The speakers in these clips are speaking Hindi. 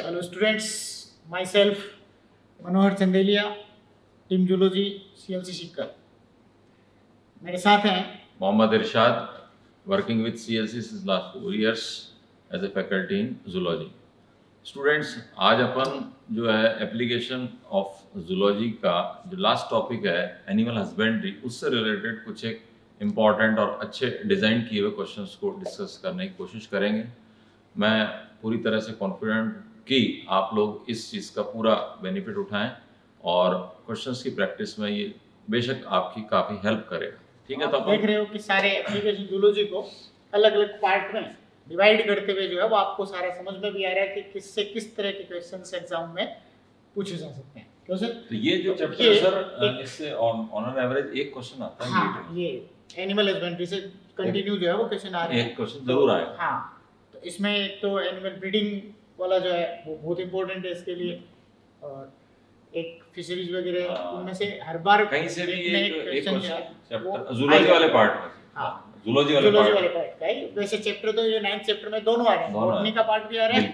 Hello students, myself मनोहर चंदेलिया, टीम जूलॉजी CLC शिक्कर। मेरे साथ हैं मोहम्मद इरशाद, working with CLC since last 4 years as a faculty in zoology. Students, आज अपन जो है एप्लीकेशन ऑफ जूलॉजी का जो लास्ट टॉपिक है एनिमल हस्बेंड्री, उससे रिलेटेड कुछ एक इम्पॉर्टेंट और अच्छे डिज़ाइन किए हुए क्वेश्चंस को डिस्कस करने की कोशिश करेंगे। मैं पूरी तरह से कॉन्फिडेंट कि आप लोग इस चीज़ का पूरा बेनिफिट उठाएं और क्वेश्चंस की प्रैक्टिस में ये बेशक आपकी काफ़ी हेल्प करेगा। ठीक है, तो आप देख रहे हो कि सारे एप्लीकेशन जूलॉजी को अलग अलग पार्ट में डिवाइड करते हुए जो है वो आपको सारा समझ में भी आ रहा है कि किससे किस तरह के क्वेश्चंस एग्जाम में पूछे जा सकते हैं। क्यों सर? तो ये जो चैप्टर है सर, इससे ऑन एन एवरेज एक क्वेश्चन आता है। हाँ, ये एनिमल हस्बेंड्री से कंटिन्यू जो है वो क्वेश्चन आ रहा है, एक क्वेश्चन जरूर आएगा। हाँ, तो इसमें एक तो एनिमल ब्रीडिंग वाला जो है वो बहुत इंपॉर्टेंट है इसके लिए, और एक फिशरीज वगैरह उनमें से हर बार कहीं से भी एक क्वेश्चन चैप्टर जूलॉजी वाले पार्ट में, हाँ, जूलॉजी वाले पार्ट का ही। वैसे चैप्टर तो ये 9th चैप्टर में दोनों आ रहे हैं, बॉटनी का पार्ट भी आ रहा है,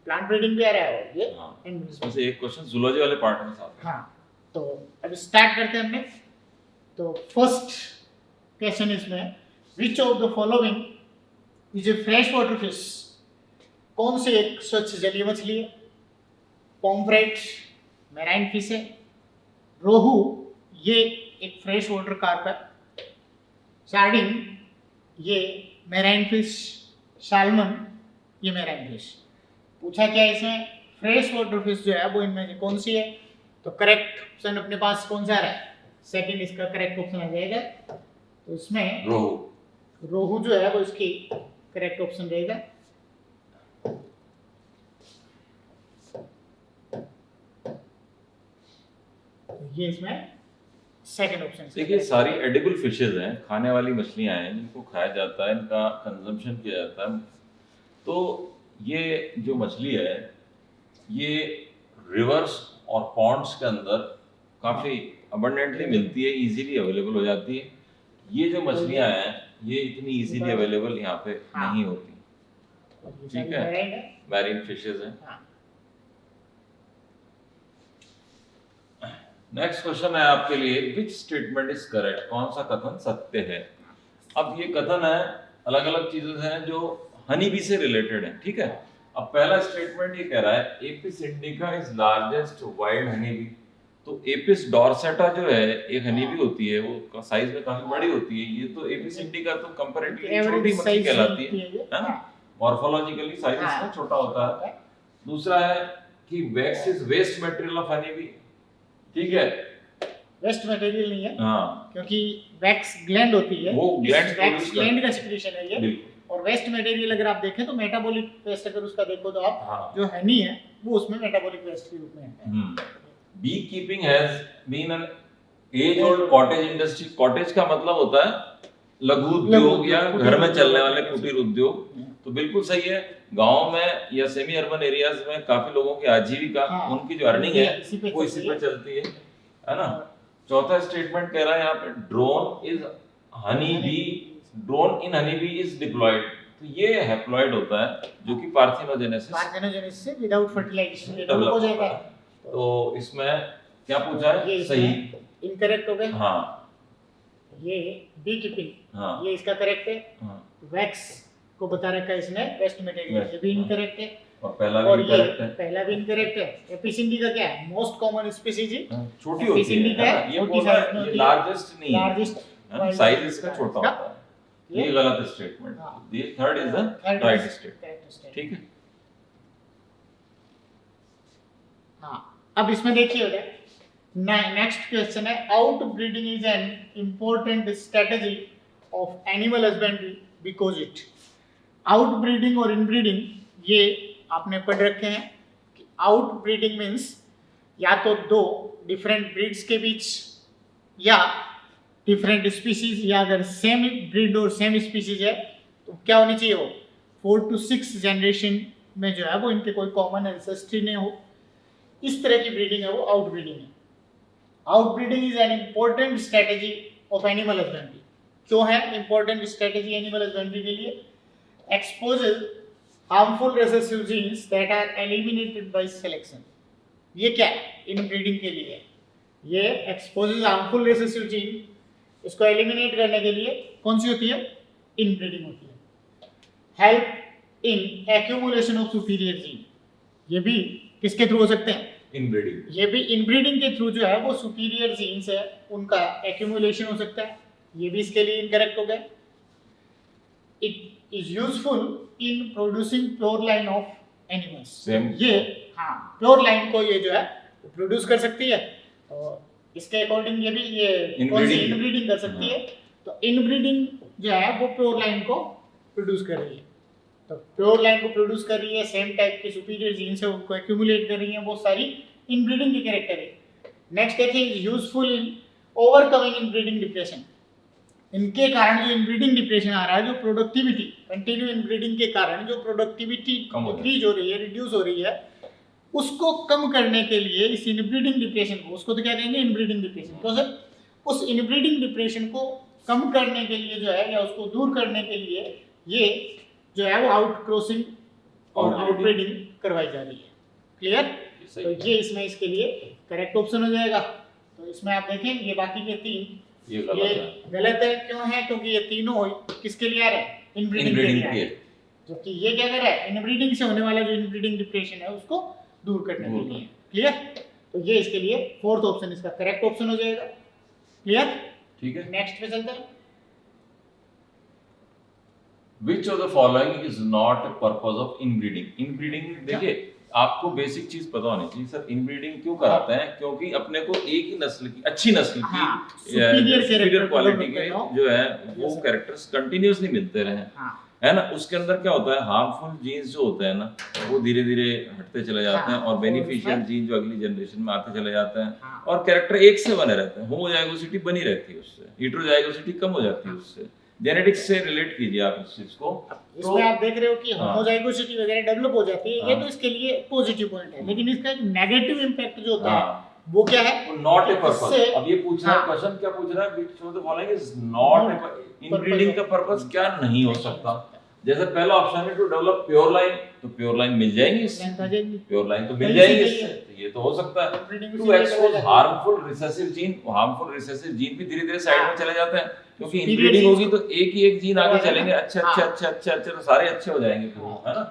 प्लांट ब्रीडिंग भी आ रहा है, और ये इसमें से एक क्वेश्चन जूलॉजी वाले पार्ट में था। हाँ, तो अब स्टार्ट करते हैं हमने। तो फर्स्ट क्वेश्चन इसमें, which of the following is a fresh water fish? कौन सी एक स्वच्छ जलीय मछली है? पॉम्फ्रेट मैराइन फिश है, रोहू ये एक फ्रेश वाटर कार्प है, सार्डिन ये मैराइन फिश, साल्मन ये मैराइन फिश। पूछा क्या इसमें? फ्रेश वाटर फिश जो है वो इनमें से कौन सी है? तो करेक्ट ऑप्शन अपने पास कौन सा आ रहा है? सेकंड इसका करेक्ट ऑप्शन आ जाएगा। तो इसमें रोहू जो है वो इसकी करेक्ट ऑप्शन रहेगा। ये इसमें सेकंड ऑप्शन। देखिए, सारी एडिबल फिशेज हैं, खाने वाली मछलियां हैं जिनको खाया जाता है, इनका कंजम्पशन किया जाता है। तो ये जो मछली है ये रिवर्स और पॉन्ड्स के अंदर काफ़ी अबंडेंटली मिलती है, इजीली अवेलेबल हो जाती है। ये जो मछलियां हैं ये इतनी इजीली अवेलेबल यहाँ पे नहीं होती। ठीक है, मैरीन फिशेज हैं। नेक्स्ट क्वेश्चन है आपके लिए, विच स्टेटमेंट इज करेक्ट? कौन सा कथन सत्य है? अब ये कथन है, अलग अलग चीजें हैं जो हनी बी से रिलेटेड है। ठीक है, अब पहला स्टेटमेंट ये कह रहा है Apis indica is largest wild honey bee. तो एपिस डॉर्सेटा जो है एक हनी बी होती है, वो साइज में काफी बड़ी होती है। ये तो एपिस इंडिका तो कंपैरेटिवली छोटी मछली कहलाती है ना, मॉर्फोलॉजिकली साइज इसका छोटा होता है। दूसरा है कि wax is waste material of honey bee. ठीक है, वेस्ट मटेरियल नहीं है, हाँ, क्योंकि वैक्स ग्लैंड होती है, वो वैक्स ग्लैंड का सिक्रीशन है ये। बिल्कुल। और वेस्ट मटेरियल अगर आप देखें तो मेटाबॉलिक वेस्ट, अगर उसका देखो तो आप, हाँ, जो हनी है वो उसमें मेटाबॉलिक वेस्ट के रूप में है। Beekeeping has been an age old cottage industry. Cottage का मतलब होता है लघु उद्योग या घर में चलने वाले कुटीर उद्योग। तो बिल्कुल सही है, गांव में या सेमी अर्बन एरियाज में काफी लोगों की आजीविका, उनकी जो अर्निंग है वो इसी पे चलती है ना। चौथा स्टेटमेंट कह रहा है यहाँ पे, drone is honey bee, drone in honey bee is diploid. तो ये हैप्लॉयड होता है जो कि पार्थेनोजेनेसिस से विदाउट फर्टिलाइजेशन डेवलप हो जाएगा। तो इसमें क्या पूछा है? सही, इनकरेक्ट हो गया। हाँ, ये बी कीपिंग, हाँ, ये इसका करेक्ट है। हाँ, वैक्स को बता रखा है इसने वेस्ट मटेरियल, ये भी इनकरेक्ट है। और पहला और भी ये करेक्ट है। पहला भी इनकरेक्ट है। एपिस इंडिका क्या है? मोस्ट कॉमन स्पीशीज है, छोटी होती है, ये बोल रहा है ये लार्जेस्ट नहीं है, लार्जेस्ट साइज इसका छोटा होता है। ये गलत स्टेटमेंट। ये third is the right statement. ठीक है, हाँ, अब इसमें देखिए नेक्स्ट क्वेश्चन है, out breeding is an important strategy of animal husbandry because it. Out breeding और इनब्रीडिंग ये आपने पढ़ रखे हैं कि आउट ब्रीडिंग मीन्स या तो दो डिफरेंट ब्रीड्स के बीच या डिफरेंट स्पीशीज, या अगर सेम ब्रीड और सेम स्पीशीज है तो क्या होनी चाहिए? वो 4 to 6 जनरेशन में जो है वो इनके कोई कॉमन एंसेस्ट्री नहीं हो, इस तरह की ब्रीडिंग है वो आउट ब्रीडिंग है। Out breeding is an important strategy of animal husbandry. क्यों है इंपॉर्टेंट स्ट्रेटेजी एनिमल हस्बेंड्री के लिए? एक्सपोजल harmful recessive genes that are eliminated by selection. ये क्या है? इनब्रीडिंग के लिए ये एक्सपोजेस हार्मफुल रिसेसिव जीन, इसको एलिमिनेट करने के लिए कौन सी होती है? इनब्रीडिंग होती है। Help in accumulation of superior gene, ये भी किसके थ्रू हो सकते हैं? इनब्रीडिंग। ये भी इनब्रीडिंग के थ्रू जो है वो सुपीरियर जीन्स है उनका एक्यूमुलेशन हो सकता है, ये भी इसके लिए इनकरेक्ट हो गया। It is useful in producing pure line of animals. ये हाँ प्योर लाइन को ये जो है प्रोड्यूस कर सकती है, तो इसके अकॉर्डिंग ये भी ये इनब्रीडिंग कर सकती है। तो इनब्रीडिंग जो है वो प्योर लाइन को प्रोड्यूस कर रही है, तो प्योर लाइन को प्रोड्यूस कर रही है, सेम टाइप के सुपीरियर जीन्स है उनको एक्यूमुलेट कर रही है, वो सारी इनब्रीडिंग की कैरेक्टर है। नेक्स्ट देखिए, useful in overcoming inbreeding depression. इनके कारण जो इनब्रीडिंग डिप्रेशन आ रहा है, जो प्रोडक्टिविटी कंटिन्यू इनब्रीडिंग के कारण जो प्रोडक्टिविटी डिक्रीज हो रही है, रिड्यूस हो रही है, उसको कम करने के लिए इस इनब्रीडिंग डिप्रेशन को, उसको तो क्या कहेंगे? Inbreeding depression. तो सर उस इनब्रीडिंग डिप्रेशन को कम करने के लिए जो है या उसको दूर करने के लिए ये जो है वो आउट क्रॉसिंग और आउटब्रीडिंग करवाई जा रही है। क्लियर? तो ये इसमें इसके लिए करेक्ट ऑप्शन हो जाएगा। तो इसमें आप देखें ये बाकी के तीन ये गलत है। क्यों है? क्योंकि ये तीनों किसके लिए आ रहे हैं? इनब्रीडिंग के लिए आ रहे हैं। जबकि ये क्या कर रहा है? इनब्रीडिंग से होने वाला जो इनब्रीडिंग डिप्रेशन है उसको दूर करने के लिए। क्लियर? तो ये इसके लिए फोर्थ ऑप्शन इसका करेक्ट ऑप्शन हो जाएगा। क्लियर? ठीक है, नेक्स्ट पे चलते हैं। Which of the following is not a purpose of inbreeding? Inbreeding देखिए आपको बेसिक चीज पता होनी चाहिए सर। इनब्रीडिंग क्यों कराते हैं? क्योंकि अपने को एक ही नस्ल की, अच्छी नस्ल की, सुपीरियर क्वालिटी के जो है वो कैरेक्टर्स कंटिन्यूअसली मिलते रहे, है ना। उसके अंदर क्या होता है, हार्मफुल जीन्स जो होते हैं ना वो धीरे धीरे हटते चले जाते हैं और बेनिफिशियल जीन जो अगली जनरेशन में आते चले जाते हैं और कैरेक्टर एक से बने रहते हैं। होमोजाइगोसिटी बनी रहती है उससे, हेटेरोजाइगोसिटी कम हो जाती है उससे। जेनेटिक्स से रिलेट कीजिए आप इस चीज को। इसमें आप देख रहे हो कि होमोजाइगोसिटी वगैरह डेवलप हो जाती है, ये तो इसके लिए पॉजिटिव पॉइंट है। लेकिन इसका एक नेगेटिव इंपैक्ट जो होता है वो क्या है? Not a purpose. अब ये पूछ रहा है क्वेश्चन, क्या पूछ रहा है? Which of the following is not a inbreeding का पर्पस क्या नहीं हो सकता? जैसे पहला ऑप्शन है टू डेवलप प्योर लाइन, तो प्योर लाइन मिल जाएंगी इससे, प्योर लाइन तो मिल जाएगी इससे, तो ये तो हो सकता है। To expose harmful recessive gene, harmful recessive gene भी धीरे धीरे साइड में चले जाते हैं क्योंकि इनब्रीडिंग होगी तो एक ही एक जीन आगे चलेंगे, अच्छे अच्छे अच्छे अच्छे अच्छे तो सारे अच्छे हो जाएंगे, है ना।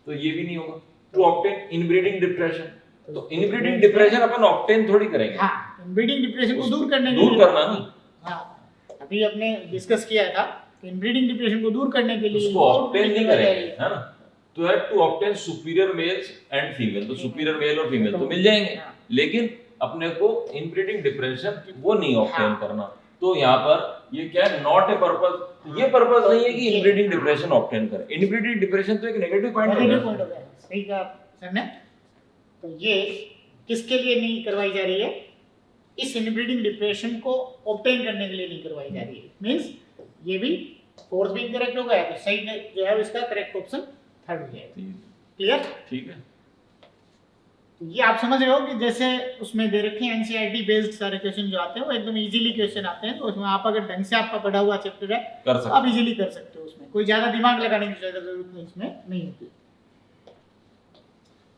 तो ये भी नहीं होगा। टू ऑब्टेन इनब्रीडिंग डिप्रेशन, तो इनब्रीडिंग डिप्रेशन अपन ऑब्टेन थोड़ी करेंगे। हां, इनब्रीडिंग डिप्रेशन को दूर करने के लिए, दूर करना ना। हां, अभी अपने डिस्कस किया था इनब्रीडिंग डिप्रेशन को दूर करने के लिए उसको ऑब्टेन नहीं करेंगे, है ना। तो है to obtain superior males and female, तो सुपीरियर मेल और फीमेल तो मिल जाएंगे, लेकिन अपने को इनब्रीडिंग डिप्रेशन वो नहीं ऑब्टेन करना। तो यहाँ पर ये क्या है? Not a purpose. ये पर्पस नहीं है कि इनब्रीडिंग डिप्रेशन ऑब्टेन करें। इनब्रीडिंग डिप्रेशन तो एक नेगेटिव पॉइंट हो गया। सही कहा सर ने। तो ये किसके लिए नहीं करवाई जा रही है? इस इनब्रीडिंग डिप्रेशन को ऑब्टेन करने के लिए नहीं करवाई जा रही है। मींस ये भी फोर्थ भी इनकरेक्ट हो गया, तो सही जो है इसका करेक्ट ऑप्शन थर्ड हो जाएगा। क्लियर? ठीक है। तो ये आप समझ रहे हो कि जैसे उसमें दे रखे हैं एनसीईआरटी बेस्ड सारे क्वेश्चन जो आते हैं वो एकदम इजीली क्वेश्चन आते हैं, तो उसमें आप अगर ढंग से आपका पढ़ा हुआ चैप्टर है कर सकते आप इजीली कर सकते हो। उसमें कोई ज्यादा दिमाग लगाने की ज्यादा जरूरत नहीं इसमें नहीं होती।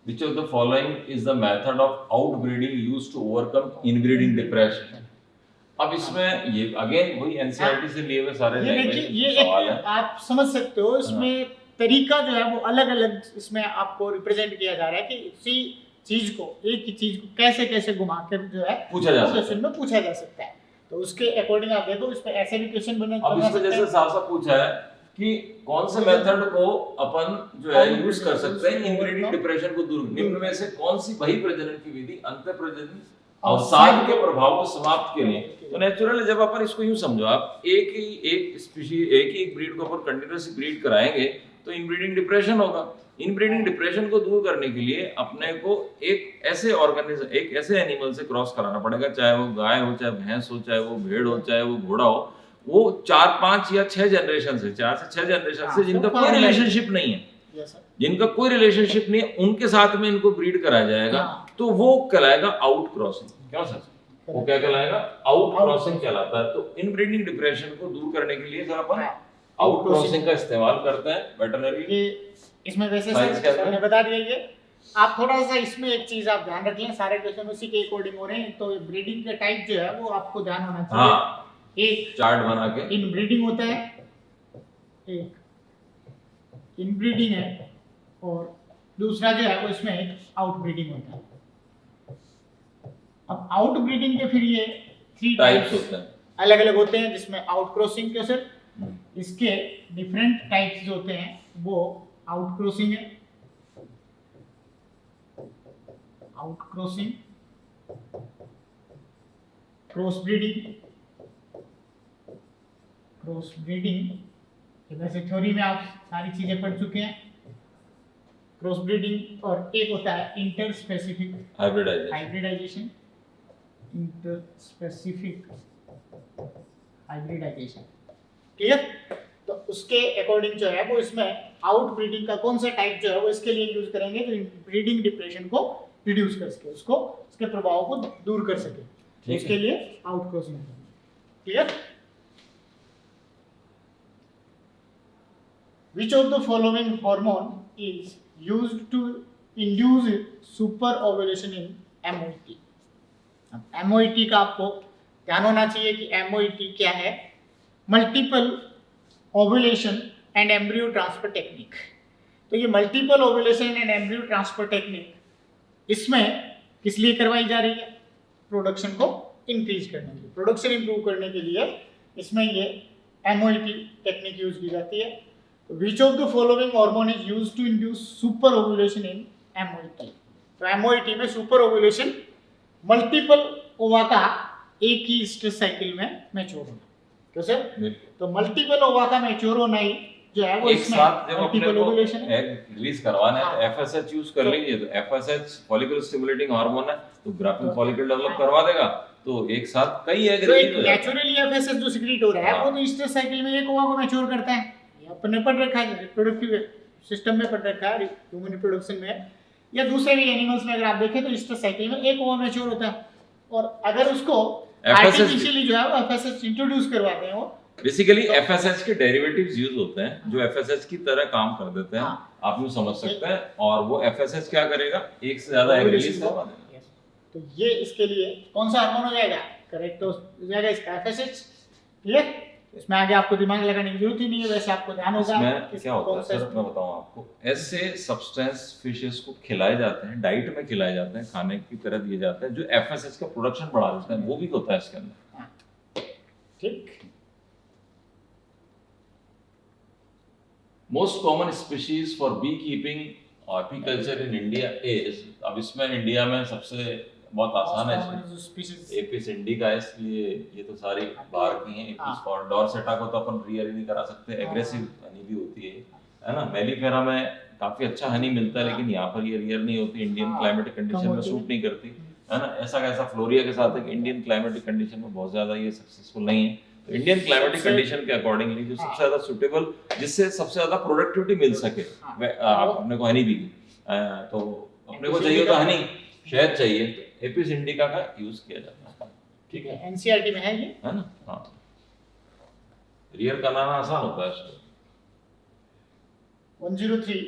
Which of the following is the method of outbreeding used to overcome inbreeding depression? अब इसमें ये अगेन वही एनसीईआरटी से लिए हुए सारे ये देखिए, ये एक आप समझ सकते हो इसमें तरीका जो है वो अलग अलग इसमें आपको रिप्रेजेंट किया जा रहा है कि इसी चीज को, एक ही चीज को कैसे कैसे घुमाकर जो है पूछा जा सकता है, क्वेश्चन में पूछा जा सकता है। तो उसके अकॉर्डिंग आप देखो इस पे ऐसे भी क्वेश्चन बने। अब इसमें जैसे साफ साफ पूछा है कि कौन से मेथड को अपन जो है यूज कर सकते हैं इनब्रीडिंग डिप्रेशन को दूर, निम्न में से कौन सी वही प्रजनन की विधि अंतःप्रजनन अवसाद के प्रभाव को समाप्त के लिए? तो नेचुरल जब अपन इसको यूं समझो, आप एक ही एक स्पीशीज, एक ही ब्रीड को अपन कंटिन्यूअसली ब्रीड कराएंगे तो इनब्रीडिंग डिप्रेशन होगा। इनब्रीडिंग डिप्रेशन को दूर करने के लिए अपने को एक ऐसे ऑर्गेनिज्म, एक ऐसे एनिमल से क्रॉस कराना पड़ेगा, चाहे वो गाय हो, चाहे भैंस हो, चाहे वो भेड़ हो, चाहे वो घोड़ा हो, वो 4, 5 या 6 जनरेशन से, 4 से 6 जनरेशन से जिनका कोई रिलेशनशिप नहीं है, जिनका कोई रिलेशनशिप नहीं है, उनके साथ में इनको ब्रीड कराया जाएगा, तो वो कहलाएगा आउट क्रॉसिंग। क्यों सर? वो क्या कहलाएगा? आउट क्रॉसिंग कहलाता है। तो इनब्रीडिंग डिप्रेशन को दूर करने के लिए सर अपन आउट क्रॉसिंग का इस्तेमाल करते हैं वेटरनरी। इसमें वैसे Size क्या सर था? ने बता दिया ये। आप थोड़ा सा इसमें एक चीज आप ध्यान रख लें, सारे क्वेश्चन उसी के अकॉर्डिंग हो रहे हैं, तो ब्रीडिंग का टाइप जो है वो आपको ध्यान होना चाहिए। हाँ, एक चार्ट बना के इन ब्रीडिंग होता है, एक इन ब्रीडिंग है, और दूसरा जो है वो इसमें एक आउट ब्रीडिंग होता है। अब आउट ब्रीडिंग के फिर ये 3 टाइप्स टाइप्स होते हैं। अलग अलग होते हैं, जिसमें आउट क्रॉसिंग के सर हम्म। इसके डिफरेंट टाइप्स जो होते हैं वो आउट क्रॉसिंग है, out crossing, cross breeding, cross breeding वैसे थ्योरी में आप सारी चीजें पढ़ चुके हैं, क्रॉस ब्रीडिंग, और एक होता है interspecific hybridisation. Hybridisation, interspecific hybridisation, clear. तो उसके अकॉर्डिंग जो है वो इसमें आउट ब्रीडिंग का कौन सा टाइप जो है वो इसके लिए यूज करेंगे जो ब्रीडिंग डिप्रेशन को रिड्यूस कर सके, उसको उसके प्रभाव को दूर कर सके, तो है। उसके लिए out crossing, clear. Which of the following hormone is used to induce super ovulation in MOT? अब MOT का आपको ध्यान होना चाहिए कि MOT क्या है, multiple ovulation and embryo transfer technique. तो ये multiple ovulation and embryo transfer technique इसमें किस लिए करवाई जा रही है, प्रोडक्शन को इंक्रीज करने के लिए, प्रोडक्शन इंप्रूव करने के लिए इसमें ये MOT टेक्निक यूज की जाती है। Which of the following hormone is used to induce super ovulation in MOT? तो MOT में सुपर ओव्यूलेशन मल्टीपल ओवा का एक ही स्ट्रेस साइकिल में मैच्योर होना, तो सर तो मल्टीपल ओवा का मैच्योर होना ही जो है वो एक इसमें साथ जब अपने मल्टीपल को ओव्यूलेशन है। एग रिलीज करवाना है तो हाँ। FSH यूज कर तो- लीजिए, तो FSH फॉलिकल स्टिमुलेटिंग हार्मोन है, तो ग्राफ्टिंग फॉलिकल डेवलप करवा देगा, तो एक साथ कई एग जो रिलीज एक हो जाते हैं। नेचुरली एफएसएच जो सिक्रीट हो रहा है वो हाँ। तो स्ट्रेस साइकिल में एक ओवा को मैच्योर करता है, ये अपने पढ़ रखा है, रिप्रोडक्टिव सिस्टम में पढ़ रखा है, ह्यूमन रिप्रोडक्शन में या दूसरे भी एनिमल्स में अगर आप देखें तो स्ट्रेस साइकिल में एक ओवा मैच्योर होता है, और अगर उसको FSH आर्टिफिशियली जो है वो एफएसएच इंट्रोड्यूस करवाते हैं वो बेसिकली FSH के डेरिवेटिव्स यूज होते हैं जो FSH की तरह काम कर देते हैं, हाँ। आप यूं समझ सकते हैं, और वो FSH क्या करेगा, एक से ज्यादा एग रिलीज करवा देगा। Yes. तो ये इसके लिए कौन सा हार्मोन हो जाएगा, करेक्ट हो जाएगा इसका एफएसएच, क्लियर। इसमें आगे आपको दिमाग लगाने की जरूरत ही नहीं है, वैसे आपको ध्यान होगा इसमें क्या होता है सर, मैं बताऊं आपको, ऐसे सब्सटेंस फिशेस को खिलाए जाते हैं, डाइट में खिलाए जाते हैं, खाने की तरह दिए जाते हैं, जो FSH का प्रोडक्शन बढ़ा देते हैं, वो भी होता है इसके अंदर। ठीक। Most common species for beekeeping और एपीकल्चर इन इंडिया इज, अब इसमें इंडिया में सबसे बहुत आसान है स्पीशीज एपिस इंडिका, इसलिए ये तो सारी बाहर की हैं। एपिस फॉर डॉर्सेटा को तो अपन रियर ही नहीं करा सकते, एग्रेसिव हनी भी होती है ना। मेलिफेरा में काफी अच्छा हनी मिलता है, लेकिन यहाँ पर ये रियर नहीं होती, इंडियन क्लाइमेटिक कंडीशन में सूट नहीं करती है ना। ऐसा कैसा फ्लोरिया के साथ है कि इंडियन क्लाइमेटिक कंडीशन में बहुत ज्यादा ये सक्सेसफुल नहीं है, तो इंडियन क्लाइमेटिक कंडीशन के अकॉर्डिंगली जो सबसे ज्यादा सुटेबल, जिससे सबसे ज्यादा प्रोडक्टिविटी मिल सके, अपने को हनी भी, तो अपने को चाहिए होता हनी, शहद चाहिए, तो एपिस इंडिका का यूज किया जाता है, ठीक है। एनसीईआरटी में है ये, है ना। हाँ, रियर का नाना आसान होता है इसको। 103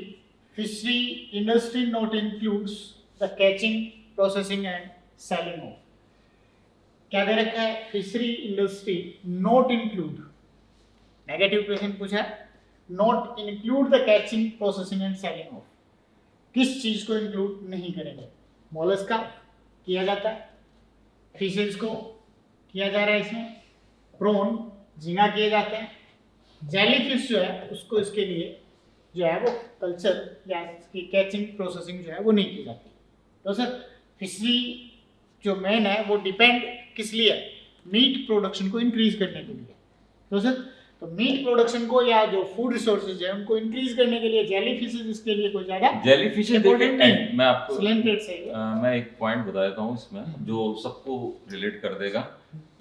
fishery industry not includes the catching, processing and selling of, क्या दे रखा है, fishery industry not include, negative question पूछा है, not include the catching, processing and selling of, किस चीज को इंक्लूड नहीं करेंगे, मोलस्का किया जाता है, फिशेस को किया जा रहा है इसमें, प्रॉन झींगा किए जाते हैं, जेलीफिश जो है उसको इसके लिए जो है वो कल्चर या इसकी कैचिंग प्रोसेसिंग जो है वो नहीं की जाती। तो सर फिशरी जो मेन है वो डिपेंड किस लिए, मीट प्रोडक्शन को इंक्रीज करने के लिए। तो सर तो मीट प्रोडक्शन को या जो फूड रिसोर्सेज है उनको इंक्रीज करने के लिए जेलीफिशेस इसके लिए कोई ज्यादा जेलीफिश important नहीं, मैं आपको सिलेंटेड से मैं एक पॉइंट बता देता हूँ इसमें जो सबको रिलेट कर देगा।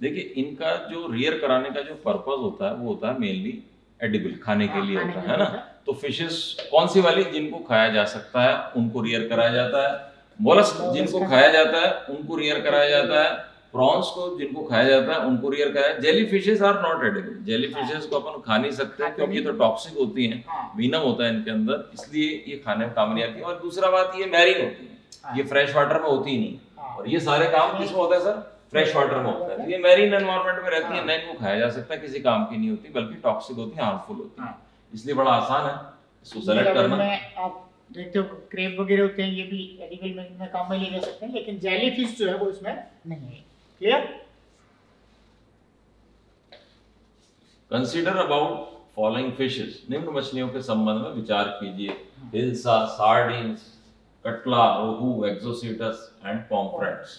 देखिए, इनका जो रियर कराने का जो पर्पस होता है वो होता है मेनली एडिबल, खाने के लिए होता है ना। तो फिशेस कौन सी वाली, जिनको खाया जा सकता है उनको रियर कराया जाता है, मोलस्क जिनको खाया जाता है उनको रियर कराया जाता है, प्रॉन्स को जिनको खाया जाता है उनको रियर खाया। Jellyfishes are not edible, jellyfishes को अपन खा नहीं सकते क्योंकि तो टॉक्सिक होती हैं, वीनम होता है इनके अंदर, इसलिए ये खाने में काम नहीं आती। और दूसरा बात, ये मैरीन होती है, ये फ्रेश वाटर में होती ही नहीं। और ये सारे काम किसमें होता है सर? फ्रेश वाटर में होता है। तो ये मैरीन एनवायरनमेंट में रहती है, ना इनको खाया जा सकता, किसी काम की नहीं होती, बल्कि टॉक्सिक होती है, हार्मफुल होती है, इसलिए बड़ा आसान है इसको सेलेक्ट करना। आप देखते हो क्रेब वगैरह होते हैं, ये भी एडिबल में काम में लिए जा सकते हैं, लेकिन जेली फिश जो है वो इसमें नहीं है। Clear? Consider about following fishes, निम्न मछलियों के संबंध में विचार कीजिए। Hilsa, sardines, katla, rohu, exocoetus and pomfrets.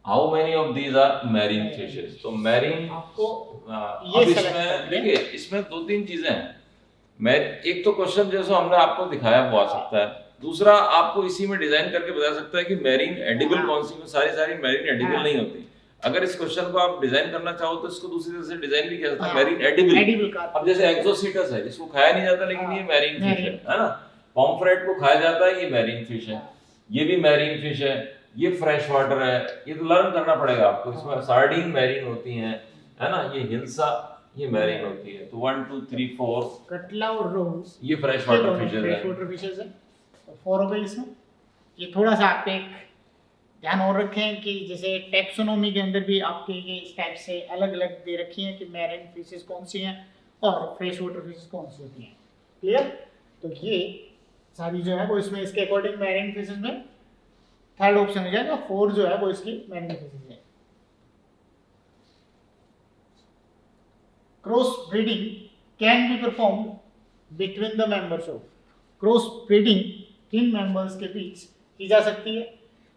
How many of these are marine fishes? तो मैरीन आपको अब इसमें देखिए, इसमें दो तीन चीजें हैं। मैं एक तो क्वेश्चन जैसा हमने आपको दिखाया वो आ सकता है, दूसरा आपको इसी में डिजाइन करके बता सकता है कि मैरीन एडिबल कौन सी में। सारी मैरीन एडिबल नहीं होती। अगर इस क्वेश्चन को आप डिजाइन करना चाहो तो इसको दूसरी तरह से डिजाइन भी किया जाता है, मैरीन एडिबल। अब जैसे एक्सोसीटस है, इसको खाया नहीं जाता लेकिन ये मैरीन फिश है ना। पॉम्फ्रेट को खाया जाता है, ये मैरीन फिश है, ये भी मैरीन फिश है, ये फ्रेश वाटर है, ये तो लर्न करना पड़ेगा आपको। इसमें सार्डिन मैरीन होती हैं, है ना, ये हिल्सा ये मैरीन होती है। तो 1 2 3 4 कटला और रोहू ये फ्रेश वाटर फिशेस है। तो 4 हो गई इसमें। ये थोड़ा सा आप एक ध्यान और रखें कि जैसे टैक्सोनॉमी के अंदर भी आपके ये इस टाइप से अलग अलग दे रखी हैं कि मैरीन फिशेस कौन सी हैं और फ्रेश वाटर फिशेस कौन सी होती हैं। क्लियर? तो ये सारी जो है वो इसमें इसके अकॉर्डिंग मैरीन फिशेस में थर्ड ऑप्शन हो जाएगा। 4 जो है वो इसकी मैरीन फिशेस है। Cross breeding can be perform between the members of. Cross breeding किन मेंबर्स के बीच की जा सकती है?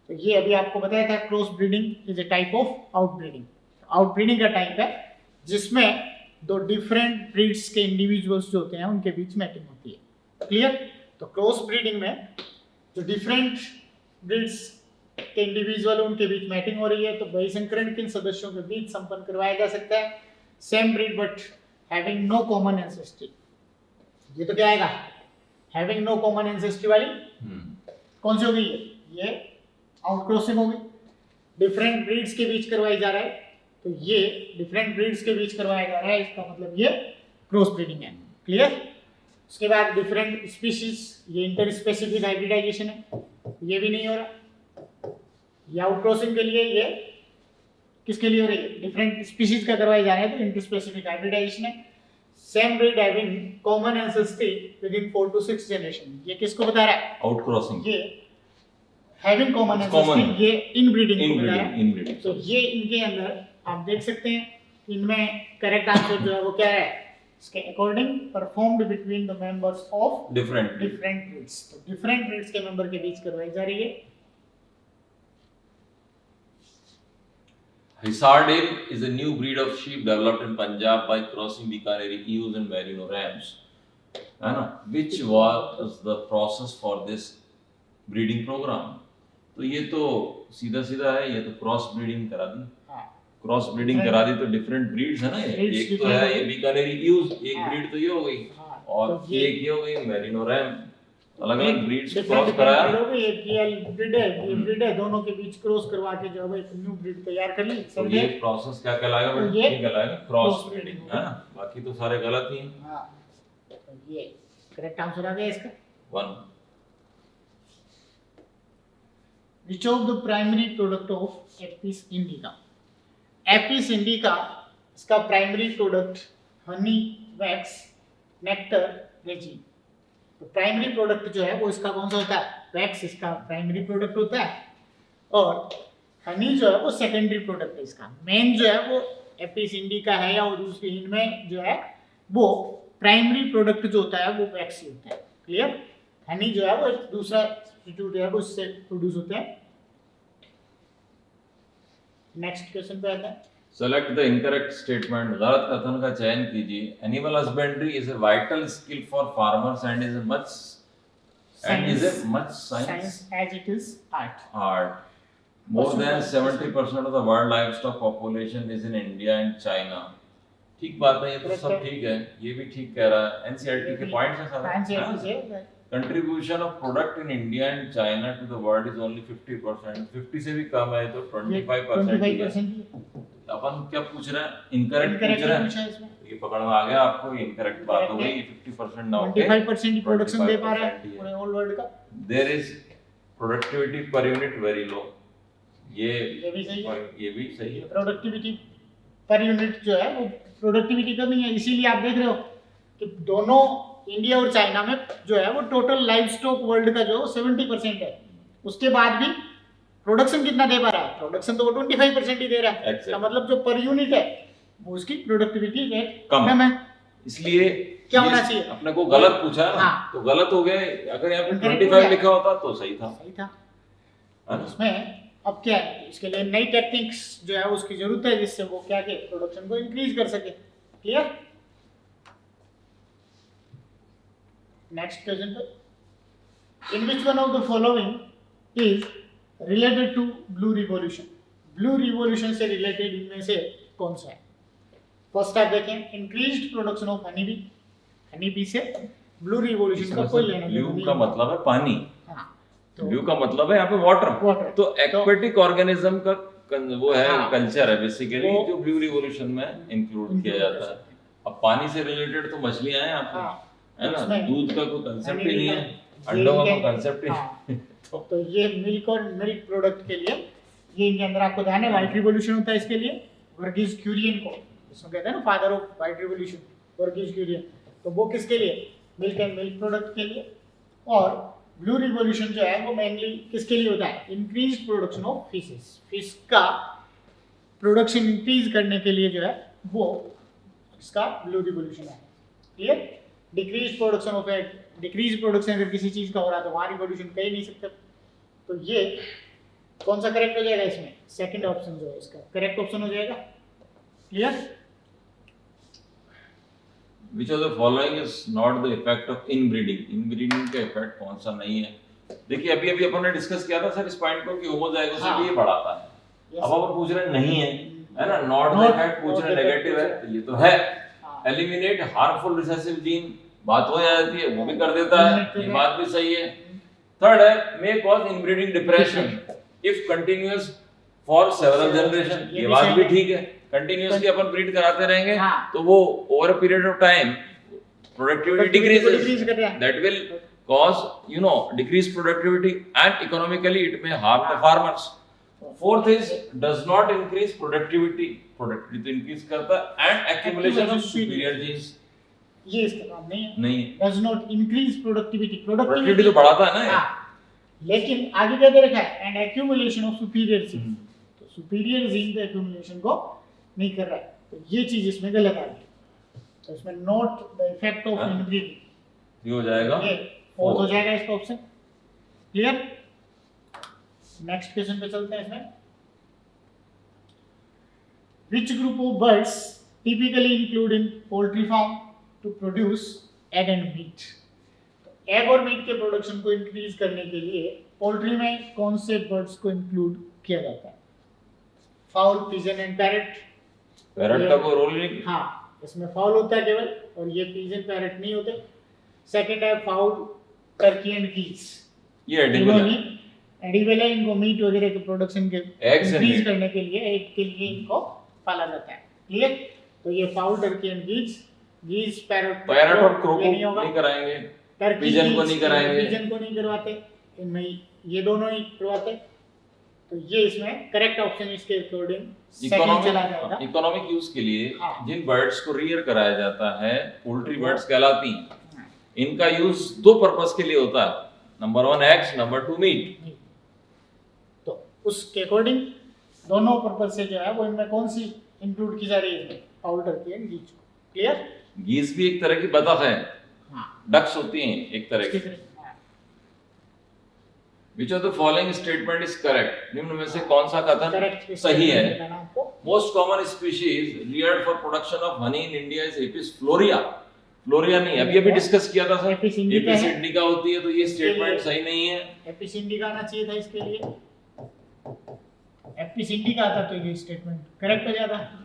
तो ये अभी आपको बताया था, cross breeding is a type of outbreeding. Outbreeding का टाइप है जिसमें दो डिफरेंट ब्रीड्स के इंडिविजुअल्स जो होते हैं उनके बीच मैटिंग होती है। क्लियर? तो क्रॉस ब्रीडिंग में जो डिफरेंट ब्रीड्स के इंडिविजुअल उनके बीच मैटिंग हो रही है, तो बहिसंकरण किन सदस्यों के बीच संपन्न करवाया जा सकता है? Same breed but having no common ancestry. ये तो क्या आएगा? हैविंग नो कॉमन एंसेस्ट्री वाली कौन सी हो गई? ये आउटक्रॉसिंग होगी। डिफरेंट ब्रीड्स के बीच करवाई जा रहा है, तो ये डिफरेंट ब्रीड्स के बीच करवाया जा रहा है, इसका मतलब ये क्रॉस ब्रीडिंग है। क्लियर? उसके बाद डिफरेंट स्पीशीज, ये इंटर स्पेसिफिक हाइब्रिडाइजेशन है, ये भी नहीं हो रहा। ये आउटक्रॉसिंग के लिए, ये किसके लिए हो रही है? डिफरेंट स्पीशीज का करवाया जा रहा है, तो इंटर स्पेसिफिक हाइब्रिडाइजेशन है। Same breed having common ancestry within 4 to 6 generation, ये किसको बता रहा है? आउटक्रॉसिंग। ये हैविंग कॉमन एंसेस्ट्री, ये इनब्रीडिंग को बता रहा है। इनब्रीडिंग। तो ये इनके अंदर आप देख सकते हैं, इनमें करेक्ट आंसर जो है वो क्या है? इसके according performed between the members of different breeds. तो डिफरेंट ब्रीड्स के मेंबर के बीच करवाई जा रही है। Hisardale is a new breed of sheep developed in Punjab by crossing Bikaneri ewes and merino rams. है ना? Which was the process for this breeding program? तो ये तो सीधा सीधा है, ये तो क्रॉस ब्रीडिंग करा दी। क्रॉस ब्रीडिंग करा दी तो डिफरेंट ब्रीड्स है ना। एक तो है ये बीकानेरी यूज, एक ब्रीड तो ये हो गई, और एक ये हो गई मेरिनो रैम। अलग अलग ब्रीड्स को क्रॉस कराया। एक ये ब्रीड है, ये ब्रीड है, दोनों के बीच क्रॉस करवा के जो है एक न्यू ब्रीड तैयार कर ली। तो ये प्रोसेस क्या कहलाएगा बेटा? ये कहलाएगा क्रॉस ब्रीडिंग, है ना। बाकी तो सारे गलत ही हैं। हां, तो ये करेक्ट आंसर आ गया इसका 1। Which of the primary product of Apis indica? Apis indica इसका primary product Honey, wax, nectar, resin. तो प्राइमरी प्रोडक्ट जो है वो इसका कौन सा होता है? वैक्स इसका प्राइमरी प्रोडक्ट होता है, और हनी जो है वो सेकेंडरी प्रोडक्ट है इसका। मेन जो है वो एपिस इंडिका है, या दूसरी इनमें जो है वो प्राइमरी प्रोडक्ट जो होता है वो वैक्स ही होता है। क्लियर? हनी जो है वो दूसरा सब्स्टिट्यूट है वो इससे प्रोड्यूस होता है। नेक्स्ट क्वेश्चन पे आता है, सेलेक्ट द इनकरेक्ट स्टेटमेंट। गलत कथन का चयन कीजिए। Animal husbandry is a vital skill for farmers and is much science as it is art. art. More than 70% of the world livestock population is in India and China. ठीक बात है, ये तो सब ठीक है, ये भी ठीक कह रहा है। एनसीईआरटी के पॉइंट्स हैं सारे। एनसीईआरटी से contribution of product in India and China to the world is only 50%, 50 से भी कम है तो 25% ही है। 25% अपन क्या पूछ रहे हैं, इनकरेक्ट पूछ रहे पूछा है हैं, इसमें। ये पकड़ में आ गया आपको, ये इनकरेक्ट बात हो गई, 50% ना होके 25% ही प्रोडक्शन दे पा रहा 25% ही है है। पूरे होल वर्ल्ड का। There is productivity per unit very low, ये भी सही है। ये भी सही है। प्रोडक्टिविटी पर यूनिट जो है वो प्रोडक्टिविटी कमी है, इसीलिए आप देख रहे हो कि दोनों इंडिया और चाइना में जो है वो टोटल लाइव स्टॉक वर्ल्ड का जो 70% है, उसके बाद भी प्रोडक्शन कितना दे पा रहा है, प्रोडक्शन तो वो 25% ही दे रहा है। Exactly. इसका मतलब जो पर यूनिट है वो उसकी प्रोडक्टिविटी रेट कम कम है। इसलिए क्या ये होना चाहिए? अपने को गलत पूछा है ना, हाँ। तो गलत हो गए। अगर यहाँ पे Incorrect हो 25 गया। लिखा होता तो सही था। सही था। है ना? इसमें अब क्या है, इसके लिए नई टेक्निक्स जो है उसकी जरूरत है जिससे वो क्या के प्रोडक्शन को इंक्रीज कर सके। क्लियर? नेक्स्ट क्वेश्चन पे, in which one of the following is related to blue revolution? Blue revolution से रिलेटेड इनमें से कौन सा है? फर्स्ट आप देखें, increased production of honey bee. Honey bee से ब्लू रिवॉल्यूशन का कोई लेना देना ब्लू नहीं का है। मतलब है पानी, हाँ, तो ब्लू का मतलब है यहाँ पे वाटर। Water. तो एक्वेटिक ऑर्गेनिज्म का वो है, हाँ। कल्चर है बेसिकली वो- जो ब्लू रिवॉल्यूशन में इंक्लूड किया जाता है। अब पानी से रिलेटेड तो मछलियां हैं यहाँ पे, हाँ, है ना, उसमें दूध का कोई कंसेप्ट ही नहीं है, ये अंडों का कोई इनके- कंसेप्ट ही हाँ, तो ये मिल्क और मिल्क प्रोडक्ट के लिए ये इनके अंदर आपको ध्यान है व्हाइट रिवॉल्यूशन होता है इसके लिए। वर्गीज क्यूरियन को इसमें कहते हैं ना father of white revolution, Verghese Kurien. तो वो किसके लिए? मिल्क एंड मिल्क प्रोडक्ट के लिए। और ब्लू रिवॉल्यूशन जो है वो मेनली किसके लिए होता है? Increase production of fishes. Fish का प्रोडक्शन इंक्रीज करने के लिए जो है वो इसका ब्लू रिवॉल्यूशन है। Clear? Decrease production of at, decrease production अगर किसी चीज का हो रहा है तो वहां रिवॉल्यूशन कह ही नहीं सकते। तो ये कौन सा करेक्ट हो जाएगा इसमें? सेकंड ऑप्शन जो है इसका करेक्ट ऑप्शन हो जाएगा। Clear? Which of the following is not the effect of inbreeding? Inbreeding का इफेक्ट कौन सा नहीं है? देखिए अभी अभी अपन ने डिस्कस किया था सर इस पॉइंट को कि होमोजाइगोसिटी हाँ। ये बढ़ाता है। Yes. अब अपन पूछ रहे हैं नहीं है ना, नॉट द Not- इफेक्ट पूछ रहे not the नेगेटिव है, effect तो ये तो है। हाँ। एलिमिनेट हार्मफुल रिसेसिव जीन, बात हो जाती है, वो भी कर देता है, Eliminate ये कर बात भी सही है। थर्ड है may cause inbreeding depression if continuous for several generation, ये ये भी बात सही भी है। ठीक है। कंटिन्यूअसली अपन ब्रीड कराते रहेंगे हाँ। तो वो over a period of time productivity Productivity को decrease decreases, कर रहा है। that will cause decreased productivity and economically it may harm the farmers. Fourth is does not increase productivity तो increase करता है and accumulation of superior genes ये इसका काम नहीं है। नहीं है। Does not increase productivity. Productivity तो बढ़ाता है ना ये। हाँ, लेकिन आगे क्या दे रखा है? And accumulation of superior gene. तो सुपीरियर जीन के एक्यूमुलेशन को नहीं कर रहा है, तो ये चीज इसमें गलत आ गई। तो इसमें नॉट द इफेक्ट ऑफ हाँ। इनब्रीडिंग, ये हो जाएगा ये फोर्थ हो जाएगा इसका ऑप्शन। क्लियर? नेक्स्ट क्वेश्चन पे चलते हैं। इसमें which group of birds typically include in poultry farm to produce egg and meat? तो एग और मीट के प्रोडक्शन को इंक्रीज करने के लिए पोल्ट्री में कौन से बर्ड्स को इंक्लूड किया जाता है? Foul, pigeon and parrot. Parrot का कोई रोल नहीं। हाँ, इसमें फाउल होता है केवल, और ये पिजन पैरट नहीं होते। सेकंड है फाउल, टर्की एंड गीज। ये एडिबल है। एडिबल है, इनको मीट वगैरह के प्रोडक्शन के Eggs and इंक्रीज meat। करने के लिए, एग के लिए इनको पाला जाता है। क्लियर? तो ये फाउल, टर्की एंड गीज, पैरट और क्रो को ये नहीं होगा। नहीं कराएंगे, टर्की, पिजन को geese, नहीं कराएंगे। पिजन को नहीं करवाते, इनमें ये दोनों ही करवाते। तो ये इसमें करेक्ट ऑप्शन इसके अकॉर्डिंग सेकंड चला जाएगा। इकोनॉमिक यूज के लिए हाँ। जिन बर्ड्स को रियर कराया जाता है पोल्ट्री बर्ड्स कहलाती हैं। इनका यूज दो पर्पस के लिए होता है, नंबर 1 एग्स, नंबर 2 मीट। तो उसके अकॉर्डिंग दोनों पर्पस से जो है वो इनमें कौन सी इंक्लूड की जा रही है? Fowl, turkey and geese. Clear? Geese भी एक तरह की बतख है, हाँ, डक्स होती हैं एक तरह की। हाँ। Which of the following statement is correct? निम्न में से कौन सा कथन Correct सही है? बताना आपको। Most common species reared for production of honey in India is Apis florea. फ्लोरिया नहीं, अभी अभी डिस्कस किया था सर। Apis indica एपिस है। इंडिका होती है, तो ये स्टेटमेंट लिए- सही नहीं है। एपिस इंडिका आना चाहिए था इसके लिए। एपिस इंडिका आता तो ये स्टेटमेंट करेक्ट हो जाता।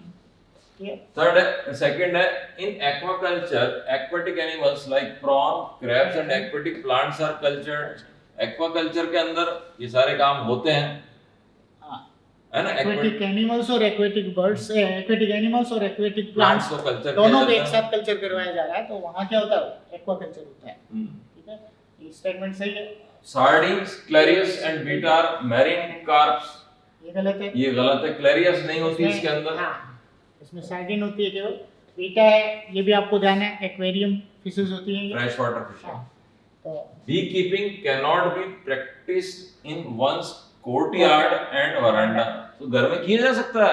Clear? थर्ड है, सेकंड है, in aquaculture aquatic animals like prawn, crabs and aquatic plants are cultured. Aquaculture के अंदर ये सारे काम होते हैं, हाँ, है ना। एक्वेटिक एनिमल्स और एक्वेटिक बर्ड्स, एक्वेटिक एनिमल्स और एक्वेटिक प्लांट्स प्लांट्स को कल्चर दोनों को एक साथ कल्चर करवाया जा रहा है, तो वहाँ क्या होता है, एक्वाकल्चर होता है। ठीक है, ये स्टेटमेंट सही है। Sardines, clarias and beta are marine carps. ये गलत है, ये गलत है, क्लेरियस नहीं होती इसमें- इसके अंदर। हाँ, इसमें सार्डिन होती है केवल, बीटा है, ये भी आपको ध्यान है, एक्वेरियम फिशेस होती हैं ये। Fresh water fish. हाँ, तो bee keeping can not be practised in one's courtyard and veranda. तो घर में किया जा सकता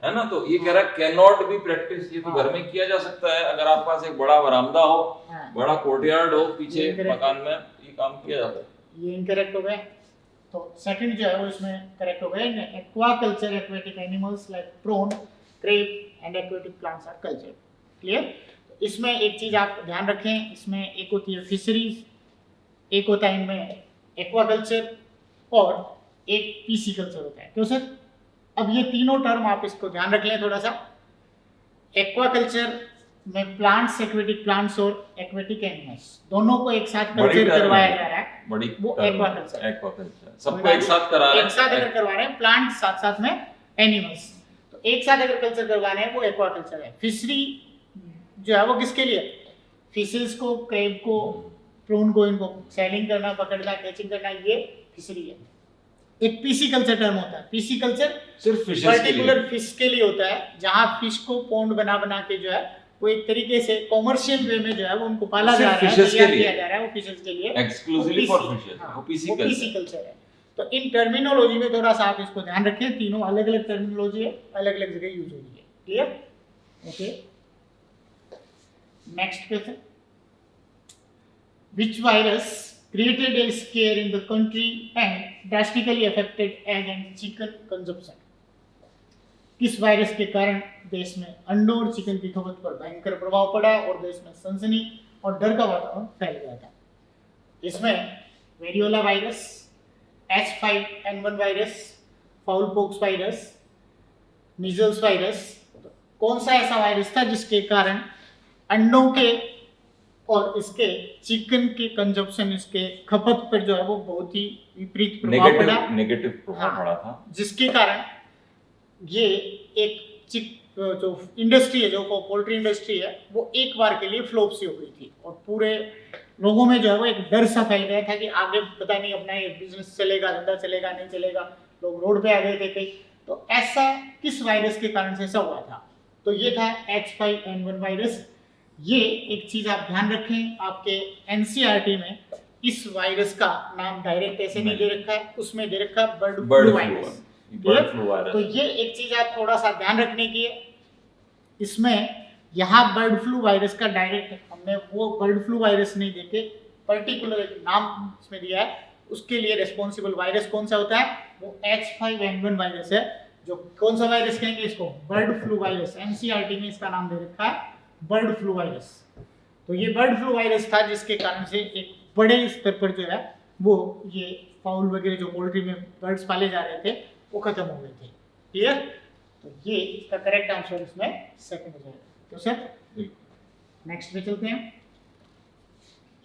है ना। तो ये कह रहा है कैन नॉट बी प्रैक्टिस, ये तो घर में किया जा सकता है। अगर आपके पास एक बड़ा वरामदा हो, हाँ। बड़ा कोर्टयार्ड हो पीछे ये correct मकान में, ये काम किया जाता है। ये इनकरेक्ट हो गया। तो सेकंड जो है वो इसमें करेक्ट हो गया। Aquaculture aquatic animals like prawn, crab and aquatic plants are culture. Clear? इसमें एक चीज आप ध्यान रखें, इसमें एक होती है फिशरीज, एक होता है इनमें एक्वाकल्चर और एक पीसी कल्चर होता है। क्यों सर? अब ये तीनों टर्म आप इसको ध्यान रख लें थोड़ा सा। एक्वाकल्चर में प्लांट्स, एक्वेटिक प्लांट्स और एक्वेटिक एनिमल्स दोनों को एक साथ बड़ी कल्चर term करवाया है। जा रहा है, बड़ी वो term है। एक्वाकल्चर। एक्वाकल्चर सबको एक साथ करा रहे एक साथ अगर करवा रहे हैं, प्लांट साथ साथ में एनिमल्स, तो एक साथ अगर कल्चर करवा रहे हैं वो एक्वाकल्चर है। फिशरी जो है वो किसके लिए? फिशेस को, क्रेब को, प्रून को, इनको सेलिंग करना, पकड़ना, कैचिंग करना, ये फिशरी है। एक पीसी कल्चर टर्म होता है। पीसी कल्चर सिर्फ फिशेस के पर्टिकुलर लिए। फिश के लिए होता है, जहां फिश को पॉन्ड बना बना के जो है वो एक तरीके से कॉमर्शियल वे में जो है वो उनको पाला सिर्फ जा रहा है, fishes के तैयार लिए। किया जा रहा है, वो फिशेस के लिए एक्सक्लूसिवली फॉर फिशेस, वो पीसी कल्चर। पीसी कल्चर है। तो इन टर्मिनोलॉजी में थोड़ा सा आप इसको ध्यान रखें, तीनों अलग अलग टर्मिनोलॉजी है, अलग अलग जगह यूज हो रही है। Clear? Okay, next question. Which virus created a scare in the country and drastically affected egg and chicken consumption? किस वायरस के कारण देश में अंडों और चिकन की खपत पर भयंकर प्रभाव पड़ा और देश में सनसनी और डर का वातावरण फैल गया था? इसमें variola virus, H5N1 virus, foul pox virus, measles virus. कौन सा ऐसा वायरस था जिसके कारण अंडों के और इसके चिकन के कंजप्शन, इसके खपत पर जो है वो बहुत ही विपरीत प्रभाव पड़ा, नेगेटिव प्रभाव पड़ा था, जिसके कारण ये एक जो इंडस्ट्री है, जो पोल्ट्री इंडस्ट्री है, वो एक बार के लिए फ्लॉप सी हो गई थी और पूरे लोगों में जो है वो एक डर सा फैल गया था कि आगे पता नहीं अपना ये बिजनेस चलेगा, धंधा चलेगा, नहीं चलेगा। लोग रोड पे आ गए थे कई। तो ऐसा किस वायरस के कारण से ऐसा हुआ था? तो ये था H5N1 वायरस। ये एक चीज आप ध्यान रखें, आपके एनसीईआरटी में इस वायरस का नाम डायरेक्ट ऐसे नहीं दे रखा है, उसमें दे रखा है bird flu virus. Bird flu virus. तो ये एक चीज आप थोड़ा सा ध्यान रखने की है। इसमें यहाँ बर्ड फ्लू वायरस का डायरेक्ट हमने वो बर्ड फ्लू वायरस नहीं देके पर्टिकुलर एक नाम इसमें दिया है, उसके लिए रिस्पॉन्सिबल वायरस कौन सा होता है? वो H5N1 वायरस है। जो कौन सा वायरस कहेंगे इसको? Bird flu virus. एनसीईआरटी में इसका नाम दे रखा है बर्ड फ्लू वायरस। तो ये बर्ड फ्लू वायरस था जिसके कारण से एक बड़े स्तर पर जो है वो ये फाउल वगैरह जो पोल्ट्री में बर्ड्स पाले जा रहे थे वो खत्म हो गए थे। क्लियर? तो ये इसका करेक्ट आंसर इसमें सेकंड हो जाएगा। तो सर नेक्स्ट पे चलते हैं।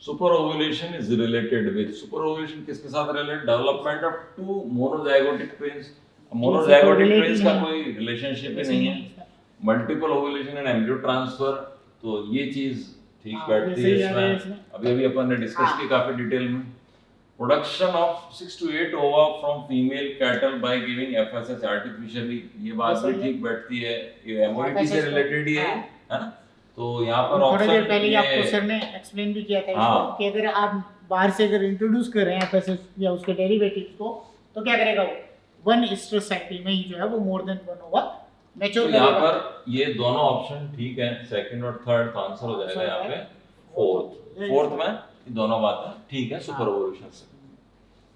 Superovulation is related with, superovulation किसके साथ related? Development of two monozygotic twins. Monozygotic twins का कोई रिलेशनशिप ही नहीं है। Multiple ovulation and embryo transfer, तो ये चीज ठीक बैठती है इसमें। अभी अभी अपन ने डिस्कस की काफी डिटेल में। प्रोडक्शन ऑफ 6 to 8 ओवा from female cattle by giving FSH artificially, ये बात भी ठीक बैठती है, ये एमओईटी से रिलेटेड ही है ना। तो यहाँ पर थोड़ी देर ऑप्शन पहले ही आपको सर ने एक्सप्लेन भी किया था इसको कि अगर आप बाहर से अगर इंट्रोड्यूस कर रहे हैं एफएसएच या उसके डेरिवेटिव्स को, तो क्या करेगा वो 1 ईस्टर साइकिल में ही जो है वो मोर देन 1 ओवर मैच्योर तो यहाँ करेगा। पर ये दोनों ऑप्शन ठीक है, सेकंड और थर्ड तो आंसर हो जाएगा यहाँ पे फोर्थ में ये दोनों बातें ठीक है सुपर ओव्यूलेशन से।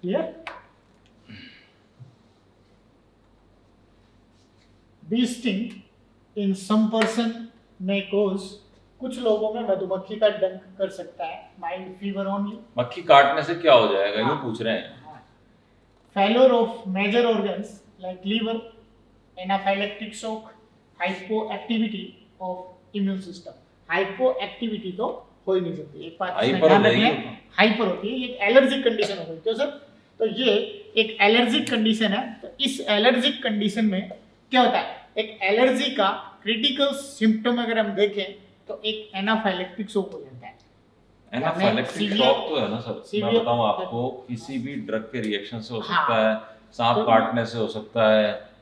क्लियर? बी स्टिंग इन सम पर्सन में कोज, कुछ लोगों में मधुमक्खी का डंक कर सकता है, माइल्ड फीवर ओनली। मक्खी काटने से क्या हो जाएगा ये पूछ रहे हैं। Failure of major organs like liver, anaphylactic shock, hypoactivity of immune system. Hypoactivity तो हो ही नहीं सकती, एक बात इसमें हाइपर ध्यान नहीं रखना होता। है, हाइपर होती है, ये एक एलर्जिक कंडीशन हो गई। तो सर तो ये एक एलर्जिक कंडीशन है। तो इस एलर्जिक कंडीशन में क्या होता है, एक एलर्जी का क्रिटिकल सिम्टम अगर हम देखें तो एक एनाफाइलेक्टिक शॉक हो जाता है। एनाफाइलेक्टिक severe- शॉक तो है ना सर, मैं severe- बताऊं आपको, किसी भी ड्रग के रिएक्शन से हो हाँ। सकता है, सांप तो- काटने से हो सकता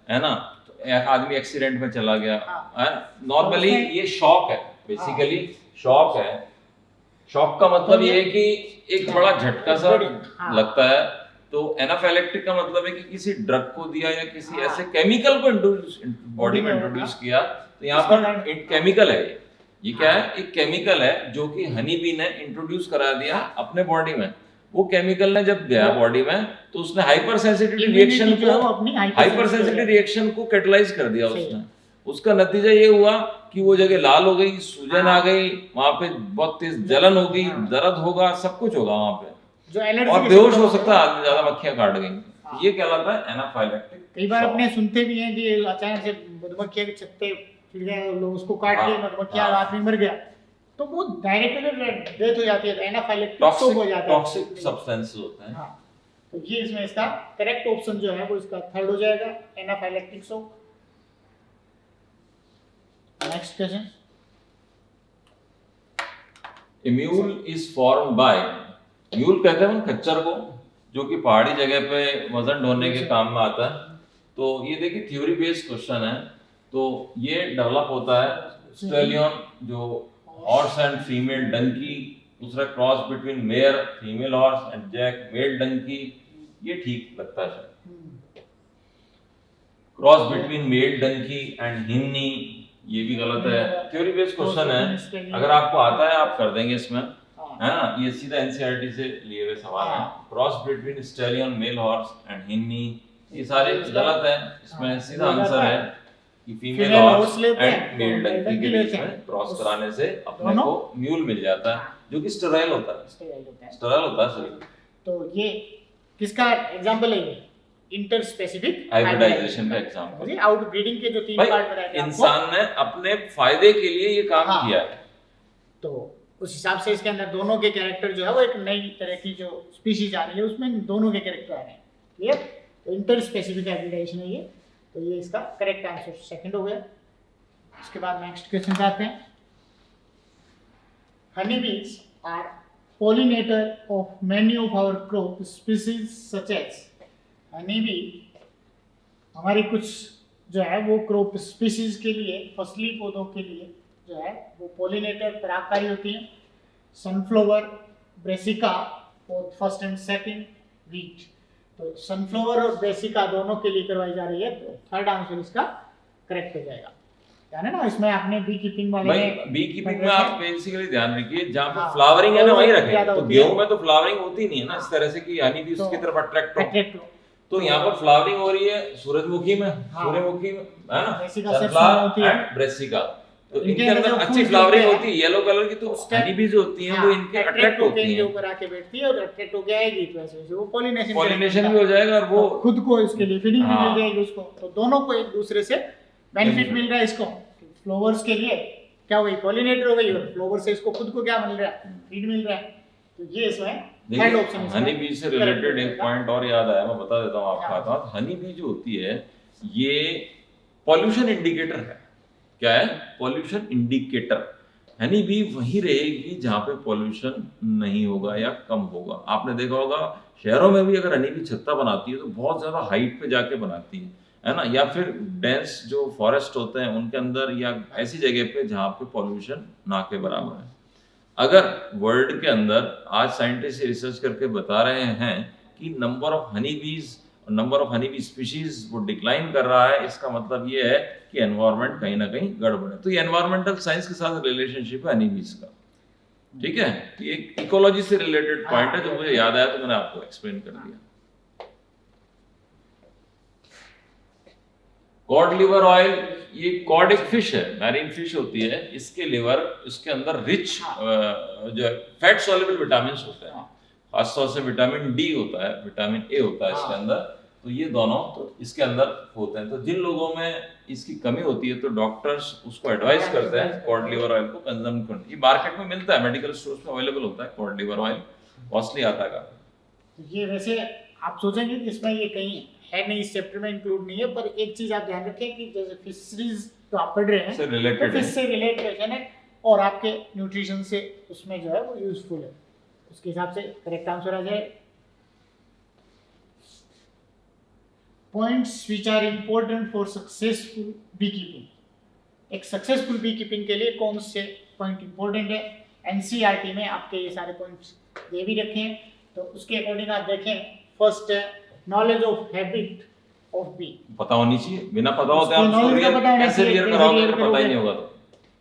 है ना, तो एक आदमी एक्सीडेंट में चला गया हाँ। है, नॉर्मली तो उसमें- ये शॉक है, बेसिकली शॉक है। शॉक का मतलब तो ये ये- है कि एक बड़ा झटका सा हाँ। लगता है। तो एनाफाइलेक्टिक का मतलब है कि किसी ड्रग को दिया या किसी हाँ। ऐसे केमिकल को बॉडी में में इंट्रोड्यूस हाँ। किया, तो यहाँ उसके पर कारण- एक केमिकल है ये क्या हाँ। है, एक केमिकल है जो कि हनी बी ने इंट्रोड्यूस करा दिया अपने बॉडी में। वो केमिकल ने जब गया बॉडी में तो उसने हाइपर सेंसिटिव रिएक्शन Immunity जो है वो को, अपनी हाइपर सेंसिटिव रिएक्शन को कैटलाइज कर दिया सही। उसने। उसका नतीजा ये हुआ कि वो जगह लाल हो गई, सूजन आ गई, वहां पे बहुत तेज जलन हो गई, हाँ। दर्द होगा, सब कुछ होगा वहां पे, जो एलर्जी और बेहोश हो सकता है आदमी, ज्यादा मक्खियां काट गई। ये कहलाता है एनाफाइलेक्टिक। कई बार अपने सुनते भी हैं कि अचानक से मधुमक्खियां के छत्ते छिड़ गए, लोग उसको काट हाँ, के मधुमक्खियां हाँ। आदमी मर गया, तो वो डायरेक्टली डेथ हो जाती है, एनाफाइलेक्टिक शॉक हो टॉक्सिक जाता है। टॉक्सिक सब्सटेंसेस होते हैं। हाँ, तो ये इसमें इसका करेक्ट ऑप्शन जो है वो इसका थर्ड हो जाएगा, anaphylactic shock. Next question, mule is form by, mule कहते हैं उन खच्चर को जो कि पहाड़ी जगह पे वजन ढोने के काम में आता है। तो ये देखिए थ्योरी बेस्ड क्वेश्चन है। तो ये डेवलप होता है स्टेलियन, जो हॉर्स एंड फीमेल डंकी, दूसरा cross between mare female horse and jack male donkey, ये ठीक लगता है शायद। Cross between male donkey and hinny, ये भी गलत है। थ्योरी बेस्ड क्वेश्चन है, अगर आपको आता है आप कर देंगे इसमें, है ना, ये सीधा एनसीईआरटी से लिए हुए सवाल है। Cross between stallion male horse and hinny, ये सारे गलत है। इसमें सीधा आंसर है कि female horse and male donkey के बीच में क्रॉस कराने से अपने को म्यूल मिल जाता है, जो कि स्टेराइल होता है। स्टेराइल होता है सर। तो ये किसका एग्जांपल है, ये इंटर स्पेसिफिक हाइब्रिडाइजेशन का एग्जांपल। आउट ब्रीडिंग के जो तीन भाई पार्ट बनाए थे आपको, इंसान ने अपने फायदे के लिए ये काम हाँ। किया है। तो उस हिसाब से इसके अंदर दोनों के कैरेक्टर जो है वो एक नई तरह की जो स्पीशीज आ रही है उसमें दोनों के कैरेक्टर आ रहे हैं। क्लियर? तो इंटर स्पेसिफिक हाइब्रिडाइजेशन है ये। तो ये इसका करेक्ट आंसर सेकंड हो गया। इसके बाद नेक्स्ट क्वेश्चन पे आते हैं। Honey bees are pollinator of many of our crop species such as, honey bee हमारी कुछ जो है वो क्रॉप स्पीशीज के लिए, फसली पौधों के लिए जो है वो पोलिनेटर परागकारी होती हैं। Sunflower, Brassica, both first and second, wheat. तो सनफ्लावर और ब्रेसिका दोनों के लिए करवाई जा रही है, तो थर्ड आंसर इसका करेक्ट हो जाएगा। जाने ना इसमें आपने बी कीपिंग वाले भाई में बी कीपिंग में आप बेसिकली ध्यान रखिए, जहाँ पे हाँ, फ्लावरिंग है ना वहीं रखें। ज्यादा तो होती है। गेहूं में तो फ्लावरिंग होती नहीं है ना इस तरह से कि हनी भी उसकी तो तरफ अट्रैक्ट हो। attract हो। तो यहाँ पर फ्लावरिंग हो रही है सूरजमुखी में, हाँ। सूर्यमुखी में, है ना, ब्रेसिका से सनफ्लावर होती है। And Brassica. तो इनके इनके अंदर अंदर जो अच्छी फूल फ्लावरिंग होते हैं, होती है येलो कलर की, तो उसका- हनी भी जो होती हैं वो इनके अट्रैक्ट होती इनके हैं। ऊपर आके बैठती है और अट्रैक्ट होके आएगी, तो ऐसे वैसे वो पॉलिनेशन पॉलिनेशन भी हो जाएगा और वो खुद को इसके लिए फीडिंग भी हाँ। मिल जाएगी उसको। तो दोनों को एक दूसरे से बेनिफिट मिल रहा है। इसको फ्लावर्स के लिए क्या हो गई, पॉलिनेटर हो गई, और फ्लावर से इसको खुद को क्या मिल रहा है, फीड मिल रहा है। तो ये इसमें थर्ड ऑप्शन देखिए हनी बी से रिलेटेड एक पॉइंट और याद आया, मैं बता देता हूँ आपको। हाँ। आता हनी बी जो होती है ये पॉल्यूशन इंडिकेटर है। क्या है? Pollution indicator. हनी बी वहीं रहेगी जहाँ पे पॉल्यूशन नहीं होगा या कम होगा। आपने देखा होगा शहरों में भी अगर हनी बी छत्ता बनाती है तो बहुत ज्यादा हाइट पे जाके बनाती है ना, या फिर डेंस जो फॉरेस्ट होते हैं उनके अंदर, या ऐसी जगह पे जहाँ पे पॉल्यूशन ना के बराबर है। अगर वर्ल्ड के अंदर आज साइंटिस्ट रिसर्च करके बता रहे हैं कि नंबर ऑफ हनी बीज और number of honey B species वो डिक्लाइन कर रहा है, इसका मतलब ये है कि एनवायरनमेंट कहीं ना कहीं गड़बड़ है। तो ये एनवायरमेंटल साइंस के साथ रिलेशनशिप है हनी बीज का। ठीक है, ये इकोलॉजी से रिलेटेड पॉइंट है जो मुझे याद आया तो मैंने आपको एक्सप्लेन कर दिया। कॉड लिवर ऑयल, ये कॉड एक फिश है, मैरीन फिश होती है। इसके लिवर, इसके अंदर रिच जो फैट सॉल्युबल विटामिन होते हैं, खासतौर से विटामिन डी होता है, विटामिन ए होता है इसके अंदर। तो ये दोनों तो इसके अंदर होते हैं। तो जिन लोगों में इसकी कमी होती है तो डॉक्टर्स उसको एडवाइस करते हैं कॉड लिवर ऑयल को कंज्यूम करने। ये मार्केट में मिलता है, मेडिकल स्टोर्स में अवेलेबल होता है कॉड लिवर ऑयल, कॉस्टली आता है काफी। तो ये वैसे आप सोचेंगे कि इसमें ये कहीं है नहीं, इस चैप्टर में इंक्लूड नहीं है, पर एक चीज आप ध्यान रखें कि जैसे फिशरीज तो आप पढ़ रहे हैं से related तो है। फिश से रिलेटेड है और आपके न्यूट्रिशन से उसमें जो है वो यूजफुल है, उसके हिसाब से करेक्ट आंसर आ जाए। Points which are important for successful beekeeping. एक सक्सेसफुल बी कीपिंग के लिए कौन से पॉइंट इंपॉर्टेंट है? एनसीईआरटी में आपके ये सारे पॉइंट्स दे भी रखे हैं, तो उसके अकॉर्डिंग आप देखें। फर्स्ट है knowledge of habit of bee. पता होनी चाहिए, बिना पता होते उसको आप उसको knowledge का real पता होना कैसे चाहिए, रियल कैसे कराओगे real अगर पता ही करोगे। नहीं होगा तो।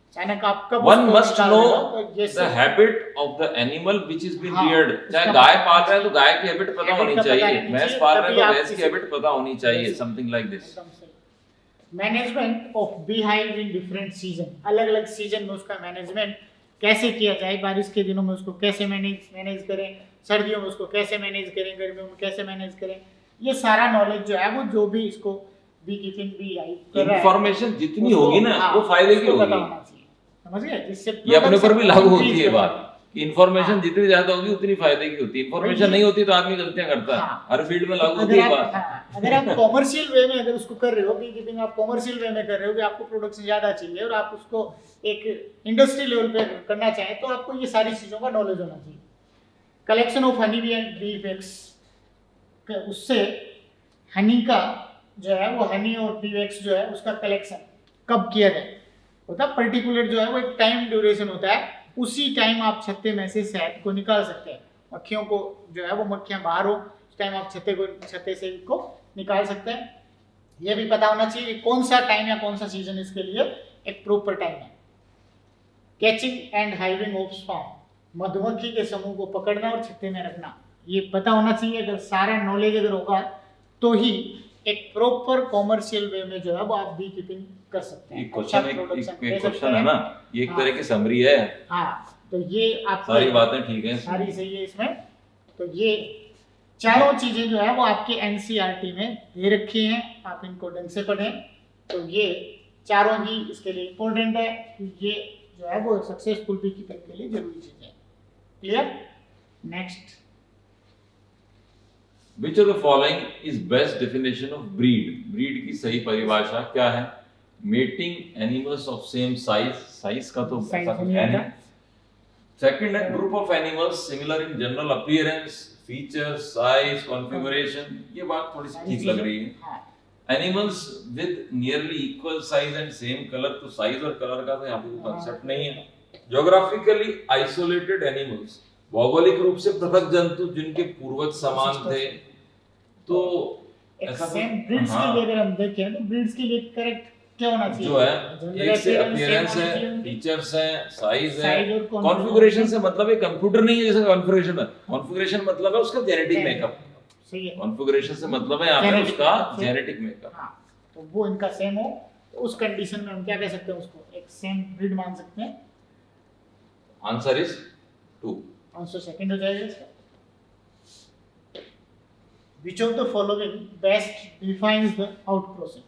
अचानक आप कब वन उसको मस्ट निकाल नो देगा, तो ये द सब habit of the animal which is been हाँ, रियर्ड। चाहे उसका गाय पता पाल होना रहे हैं तो गाय की हैबिट पता Habit होनी का पता चाहिए, होनी भैंस चाहिए, पाल रहे तभी हैं तो आप भैंस की किसी- हैबिट पता होनी चाहिए, Yes. Something like this. एकदम सही। Management of bee hive in different season. अलग अलग सीजन में उसका मैनेजमेंट कैसे किया जाए, बारिश के दिनों में उसको कैसे मैनेज करें, सर्दियों में उसको कैसे मैनेज करें, गर्मियों में कैसे मैनेज करें, ये सारा नॉलेज जो है वो जो भी इसको बी कीपिंग बी हाइव कर रहा है इंफॉर्मेशन जितनी उसको- होगी ना हाँ, वो फायदे की उसको पता होगी। होना चाहिए, समझ गए? जिससे ये अपने ऊपर भी production लागू होती increase है कर बात सके। कि इंफॉर्मेशन हाँ। जितनी ज्यादा होगी उतनी फायदे की होती है। इंफॉर्मेशन वही- नहीं होती तो आदमी गलतियां करता है, हाँ। हर फील्ड में लागू होती अगर है आप बात। हाँ, अगर आप कॉमर्शियल वे में अगर उसको कर रहे हो, बी कीपिंग आप कॉमर्शियल वे में कर रहे हो कि आपको प्रोडक्शन ज्यादा चाहिए और आप उसको एक इंडस्ट्री लेवल पे करना चाहें, तो आपको ये सारी चीजों का नॉलेज होना चाहिए। Collection of honey B and B wax, उससे हनी का जो है वो हनी और बी वैक्स जो है उसका कलेक्शन कब किया जाए होता है। पर्टिकुलर जो है वो एक टाइम ड्यूरेशन होता है, उसी टाइम आप छत्ते में से शहद को निकाल सकते हैं। मक्खियों को जो है वो मक्खियां बाहर हो उस टाइम आप छत्ते से इनको निकाल सकते हैं। ये भी पता होना चाहिए कि कौन सा टाइम या कौन सा सीजन इसके लिए एक प्रॉपर टाइम है। Catching and hiving of swarm, मधुमक्खी के समूह को पकड़ना और छत्ते में रखना, ये पता होना चाहिए। अगर सारा नॉलेज अगर होगा तो ही एक प्रॉपर कॉमर्शियल वे में जो है वो आप बी कीपिंग कर सकते हैं। एक क्वेश्चन अच्छा production दे सकते क्वेश्चन है हैं। ना, ये एक हाँ। तरह की समरी है। हाँ, तो ये आपको सारी बातें ठीक हैं। सारी सही है इसमें। तो ये चारों चीजें जो है वो आपके एनसीईआरटी में दे रखी हैं, आप इनको ढंग से पढ़ें। तो ये चारों ही इसके लिए इम्पोर्टेंट है कि ये जो है वो सक्सेसफुल बी कीपिंग के लिए जरूरी चीजें। Clear? Next, Which of the following is best definition of breed? Breed की सही परिभाषा क्या है? Mating animals of same size, size का तो Size ऐसा कुछ नहीं है आता। नहीं। Second है group of animals similar in general appearance, features, size, configuration. ये बात थोड़ी सी ठीक लग रही है। हाँ, Animals with nearly equal size and same color, तो size और color का तो यहाँ पे कोई concept नहीं है। Geographically isolated animals, भौगोलिक रूप से पृथक जंतु जिनके पूर्वज समान थे, तो एक ऐसा सेम कुछ- ब्रीड्स हाँ। के लिए अगर हम देखें तो ब्रीड्स के लिए करेक्ट क्या होना चाहिए? जो है General एक से appearance अपीयरेंस same है, होना चाहिए। फीचर्स है, साइज है, Size और कॉन्फ़िगरेशन से मतलब है कंप्यूटर नहीं है जैसे कॉन्फ़िगरेशन है। कॉन्फ़िगरेशन मतलब है उसका जेनेटिक मेकअप। सही है। कॉन्फ़िगरेशन से मतलब है यहाँ पे Genetic उसका makeup से- जेनेटिक मेकअप। हाँ, तो वो इनका सेम हो तो उस कंडीशन में हम क्या कह सकते हैं, उसको एक सेम ब्रीड मान सकते हैं। Answer is 2। आंसर सेकंड हो जाएगा इसका। Which of the following best defines the outcrossing?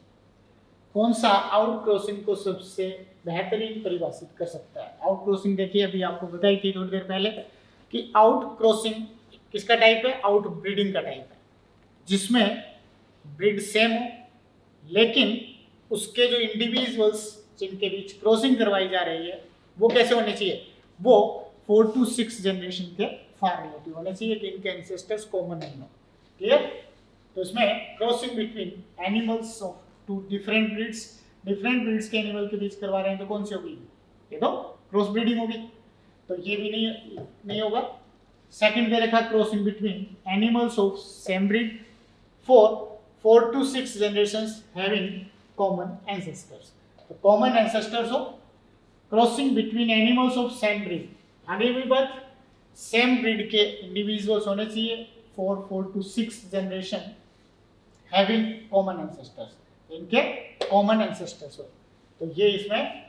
कौन सा आउटक्रॉसिंग को सबसे बेहतरीन परिभाषित कर सकता है? आउटक्रॉसिंग देखिए अभी आपको बताई थी थोड़ी देर पहले कि आउटक्रॉसिंग किसका टाइप है? आउट ब्रीडिंग का टाइप है, जिसमें ब्रीड सेम हो लेकिन उसके जो इंडिविजुअल्स जिनके बीच क्रॉसिंग करवाई जा रही है वो कैसे होने चाहिए? वो 4 to 6 जनरेशन के फार रिलेटिव होने चाहिए कि इनके एंसेस्टर्स कॉमन नहीं हो। क्लियर? तो इसमें crossing between animals of two different breeds के एनिमल के बीच करवा रहे हैं तो कौन सी होगी? ये तो क्रॉस ब्रीडिंग होगी, तो ये भी नहीं होगा। सेकंड दे रखा crossing between animals of same breed for 4 to 6 generations having common ancestors. तो कॉमन एंसेस्टर्स हो crossing between animals of same breed, आगे भी बात सेम ब्रीड के इंडिविजुअल्स होने चाहिए for 4 to 6 generation having common ancestors, इनके कॉमन एंसेस्टर्स हो। तो ये इसमें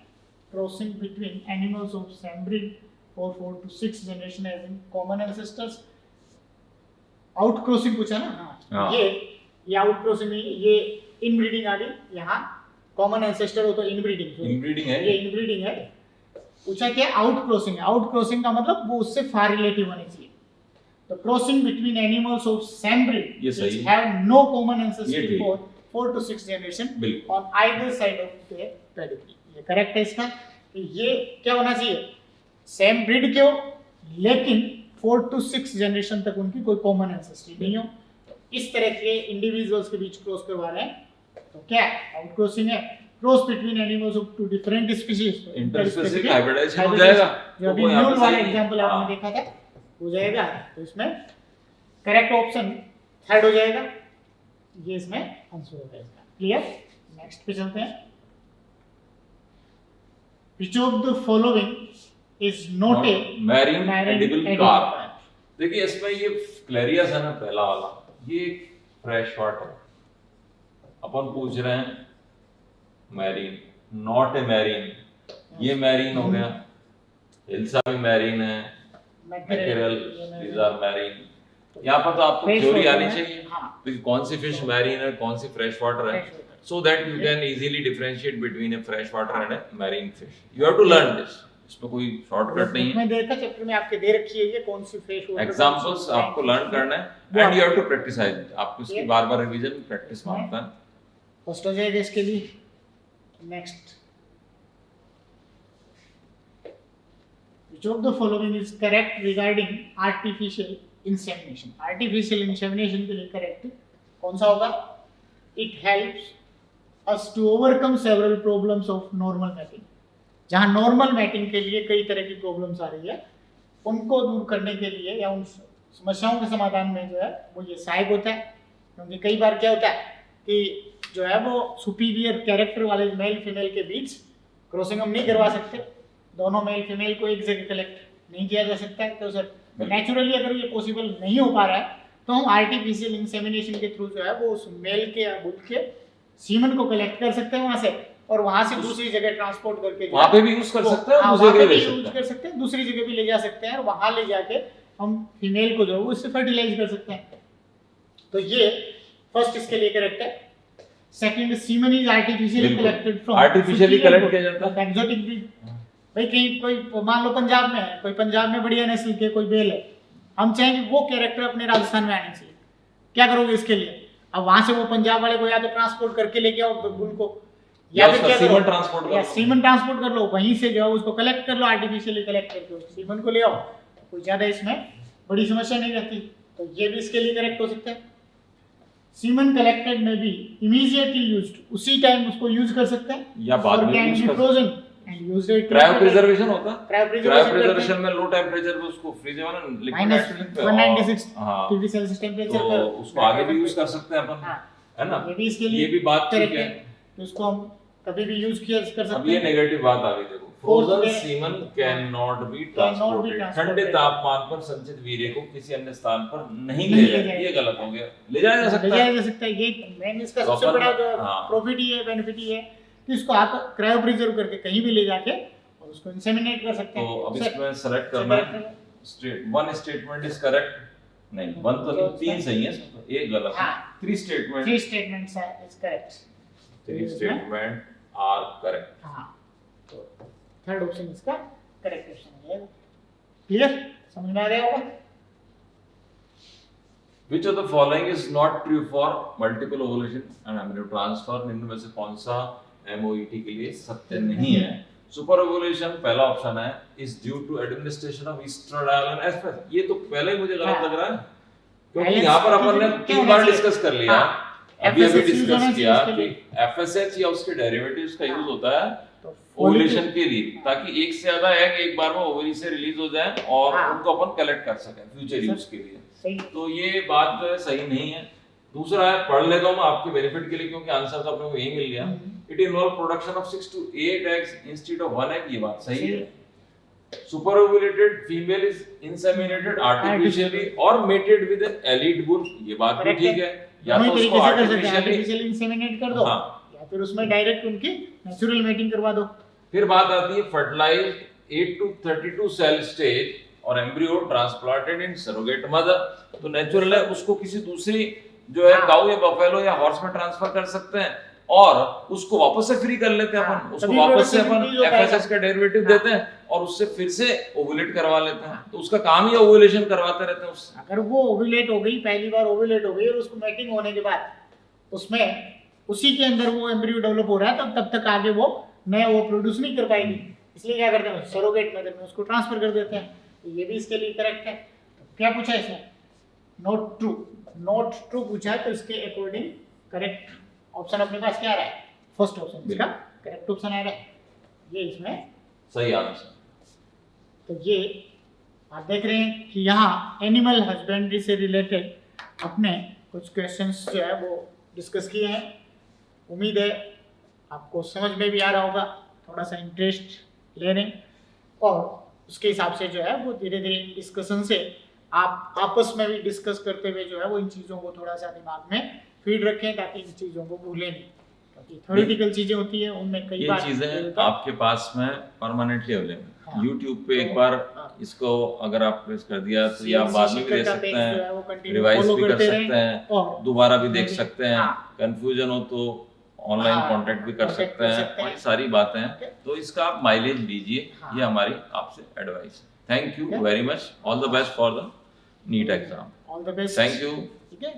crossing between animals of same breed for 4 to 6 generation having common ancestors. Out crossing पूछा ना? हाँ, हाँ। ये ये आउट क्रॉसिंग में ये इनब्रीडिंग आ गई, यहाँ कॉमन एंसेस्टर हो तो इनब्रीडिंग, इनब्रीडिंग है ये इनब्रीडिंग है। पूछा क्या आउट क्रॉसिंग है, आउट क्रॉसिंग का मतलब वो उससे फार रिलेटिव होनी चाहिए। तो crossing between animals of same breed ये सही which है। have no common ये ancestry ठीक। for 4 to 6 generation बिल्कुल। on either side of their pedigree। ये करेक्ट है इसका। तो ये क्या होना चाहिए, सेम ब्रीड के हो लेकिन 4 to 6 जनरेशन तक उनकी कोई कॉमन एंसेस्ट्री नहीं हो। तो इस तरह के इंडिविजुअल्स के बीच क्रॉस करवा रहे हैं तो क्या आउट क्रॉसिंग है। Cross between animals of two different species, interspecific hybridisation हो जाएगा। जो अभी वो यहाँ पे म्यूल वाला सही है। एग्जांपल हाँ। आपने देखा था हो जाएगा। तो इसमें करेक्ट ऑप्शन थर्ड हो जाएगा, ये इसमें आंसर होगा इसका। क्लियर। नेक्स्ट पे चलते हैं। Which of the following is not a marine marine edible edible carp. plant? देखिए इसमें ये क्लेरियस है ना पहला वाला, ये फ्रेश वाटर। अपन पूछ रहे हैं मैरीन, नॉट ए मैरीन, ये मैरीन हो गया। हिल्सा भी मैरीन है, मैकेरल, दीज आर मैरीन। यहाँ पर तो आपको Fresh थ्योरी water आनी है, चाहिए हाँ। कि कौन सी फिश मैरीन है, कौन सी फ्रेश वाटर है, Fresh water। so that you can easily differentiate between a fresh water and a marine fish. You have to learn this. इसमें कोई शॉर्टकट नहीं है। मैं देखा चैप्टर में आपके दे रखी है ये कौन सी फ्रेश वाटर, एग्जांपल्स आपको लर्न करना है वो एंड यू हैव आपको- टू प्रैक्टिसाइज। आपको इसकी ये- बार-बार रिवीजन प्रैक्टिस मांगता है। फर्स्ट हो जाएगा इसके लिए। Next, which of the following is correct regarding artificial insemination? artificial insemination के लिए करेक्ट कौन सा होगा? it helps us to overcome several problems of normal mating। जहां नॉर्मल मैटिंग के लिए कई तरह की प्रॉब्लम्स आ रही है, उनको दूर करने के लिए या उन समस्याओं के समाधान में जो है वो ये सहायक होता है। क्योंकि कई बार क्या होता है कि जो है वो सुपीरियर कैरेक्टर वाले मेल फीमेल के बीच क्रॉसिंग हम नहीं करवा सकते, दोनों मेल फीमेल को एक जगह कलेक्ट नहीं किया जा सकता है। तो सर नेचुरली अगर ये पॉसिबल नहीं हो पा रहा है तो हम आर्टिफिशियल इंसेमिनेशन के थ्रू जो है वो उस मेल के या बुल के सीमन को कलेक्ट कर सकते हैं वहां से, और वहां से दूसरी जगह ट्रांसपोर्ट करके वहां पे भी यूज कर सकते हैं, दूसरी जगह ले यूज सकते कर हैं। सकते हैं, दूसरी जगह भी ले जा सकते हैं और वहां ले जाके हम फीमेल को जो है वो उससे फर्टिलाइज कर सकते हैं। तो ये फर्स्ट इसके लिए करेक्ट है। सेकंड, सीमन इज आर्टिफिशियली बिल्कुल। कलेक्टेड फ्रॉम Artificially collect किया जाता है। Exotic breed. भाई कहीं कोई मान लो पंजाब में है, कोई पंजाब में बढ़िया नस्ल के कोई बेल है, हम चाहेंगे वो कैरेक्टर अपने राजस्थान में आने चाहिए, क्या करोगे इसके लिए? अब वहां से वो पंजाब वाले को या तो ट्रांसपोर्ट करके लेके आओ बुल को, या फिर उसका क्या सीमन करो? ट्रांसपोर्ट कर या लो। सीमन ट्रांसपोर्ट कर लो, वहीं से जो है उसको कलेक्ट कर लो, आर्टिफिशियली कलेक्ट करके उस सीमन को ले आओ, कोई ज्यादा इसमें बड़ी समस्या नहीं रहती। तो ये भी इसके लिए करेक्ट हो सकता है। सीमन कलेक्टेड में भी इमीडिएटली यूज्ड, उसी टाइम उसको यूज कर सकते हैं, या बाद में use कर frozen and used it cryo preservation होता है। Cryo क्रायो preservation प्रिजर्वेशन में लो टेम्परेचर पे उसको फ्रीज वाला लिक्विड -196 हां डिग्री सेल्सियस टेम्परेचर तो पर उसको आगे भी यूज कर सकते हैं अपन, हाँ। है ना? ये भी इसके लिए ये भी बात ठीक correct है। तो उसको हम कभी भी यूज किया कर अब सकते ये हैं। नेगेटिव बात आ गई, देखो Fourth फ्रोजन में- semen can not B be transported. transported। ठंडे तापमान पर संचित वीर्य को किसी अन्य स्थान पर नहीं नहीं ले ले जाए, जाया ये गलत हो गया। ले जाया जा ले सकता जाया है। जा सकता है। ये मेन इसका तो सबसे अपन- बड़ा जो हाँ। प्रॉफिट ही है, बेनिफिट ही है कि इसको आप क्रायो प्रिजर्व करके कहीं भी ले जाके और उसको इंसेमिनेट कर सकते हैं। तो अब सर, इसमें सेलेक्ट करना है वन स्टेटमेंट इज करेक्ट, नहीं वन तो नहीं, तीन सही है, एक गलत है। हाँ। Three statement, three statements are is correct. Three statement are correct. हाँ, तो थर्ड ऑप्शन इसका करेक्ट ऑप्शन हो जाएगा। क्लियर, समझ में आ रहा होगा? Which of the following is not true for multiple ovulation and embryo transfer? निम्न में से कौन सा MOET के लिए सत्य नहीं है? सुपर ओवुलेशन पहला ऑप्शन है, is due to administration of estradiol and FSH। ये तो पहले ही मुझे गलत हाँ। लग रहा है, क्योंकि पहले यहाँ पर अपन ने क्या तीन होना बार चाहिए? डिस्कस कर लिया, हाँ। अभी FSH use डिस्कस होना किया चाहिए कि इसके FSH या उसके डेरिवेटिव्स का यूज हाँ। होता है तो ओवुलेशन के लिए, ताकि एक से ज्यादा एग एक बार में ओवरी से रिलीज हो जाए और हाँ। उनको अपन कलेक्ट कर सकें फ्यूचर यूज के लिए। सही। तो ये बात जो है सही नहीं है। दूसरा है, पढ़ लेता हूं मैं आपके बेनिफिट के लिए क्योंकि आंसर तो अपने को यही मिल गया। It involve production of 6 to 8 eggs instead of 1 egg, ये बात सही है। Super ovulated female is inseminated artificially और मेटेड विद एलीट बुल, ये बात भी Correct ठीक है। है। या दोनों तो तरीके उसको से कर सकते हैं, आर्टिफिशियली, आर्टिफिशियल इंसेमिनेट कर दो, हाँ। या फिर उसमें डायरेक्ट उनकी नेचुरल मेटिंग करवा दो। फिर बात आती है फर्टिलाइज 8 to 32 सेल स्टेज और एम्ब्रियो ट्रांसप्लांटेड इन सरोगेट मदर। तो नेचुरल है, उसको किसी दूसरी जो है हाँ। काऊ या बफेलो या हॉर्स में ट्रांसफर कर सकते हैं और उसको वापस से फ्री कर लेते हैं हाँ, अपन, उसको तभी वापस से अपन productivity जो पाएगा। एफएसएस का डेरिवेटिव हाँ। देते हैं और उससे फिर से ओवुलेट करवा लेते हैं, तो उसका काम ही ओवुलेशन करवाते रहते हैं उससे। अगर वो ओव्यूलेट हो गई, पहली बार ओव्यूलेट हो गई और उसको मैटिंग होने के बाद उसमें उसी के अंदर वो एम्ब्रियो डेवलप हो रहा है, तब तक आगे वो नया वो प्रोड्यूस नहीं कर पाएगी, इसलिए क्या करते हैं सरोगेट मेथड में उसको ट्रांसफर कर देते हैं। तो ये भी इसके लिए करेक्ट है। तो क्या पूछा है इसमें? नॉट ट्रू, नॉट ट्रू पूछा है, तो इसके अकॉर्डिंग करेक्ट ऑप्शन अपने पास क्या आ रहा है? फर्स्ट ऑप्शन इसका करेक्ट ऑप्शन आ रहा है, ये इसमें सही आंसर। तो ये आप देख रहे हैं कि यहाँ एनिमल हस्बेंड्री से रिलेटेड अपने कुछ क्वेश्चंस जो है वो डिस्कस किए हैं। उम्मीद है आपको समझ में भी आ रहा होगा, थोड़ा सा इंटरेस्ट ले रहे हैं और उसके हिसाब से जो है वो धीरे धीरे डिस्कशन से आप आपस में भी डिस्कस करते हुए जो है वो इन चीज़ों को थोड़ा सा दिमाग में फीड रखें ताकि इन चीज़ों को भूलें नहीं, क्योंकि थ्योरेटिकल चीज़ें होती हैं उनमें कई ये बार चीजें आपके पास में परमानेंटली अवेलेबल हाँ। यूट्यूब पे एक बार इसको अगर आप प्रेस कर दिया तो ये आप बाद में भी देख सकते हैं, रिवाइज भी कर सकते हैं, और दोबारा भी देख सकते हैं, हाँ। कंफ्यूजन हो तो ऑनलाइन हाँ, कांटेक्ट भी कर contact सकते कर हैं सकते और हैं। ये सारी बातें हैं, Okay. तो इसका आप माइलेज लीजिए, हाँ। ये हमारी आपसे एडवाइस है। Thank you Okay. Very much, all the best for the NEET exam. All the best, thank you. ठीक है।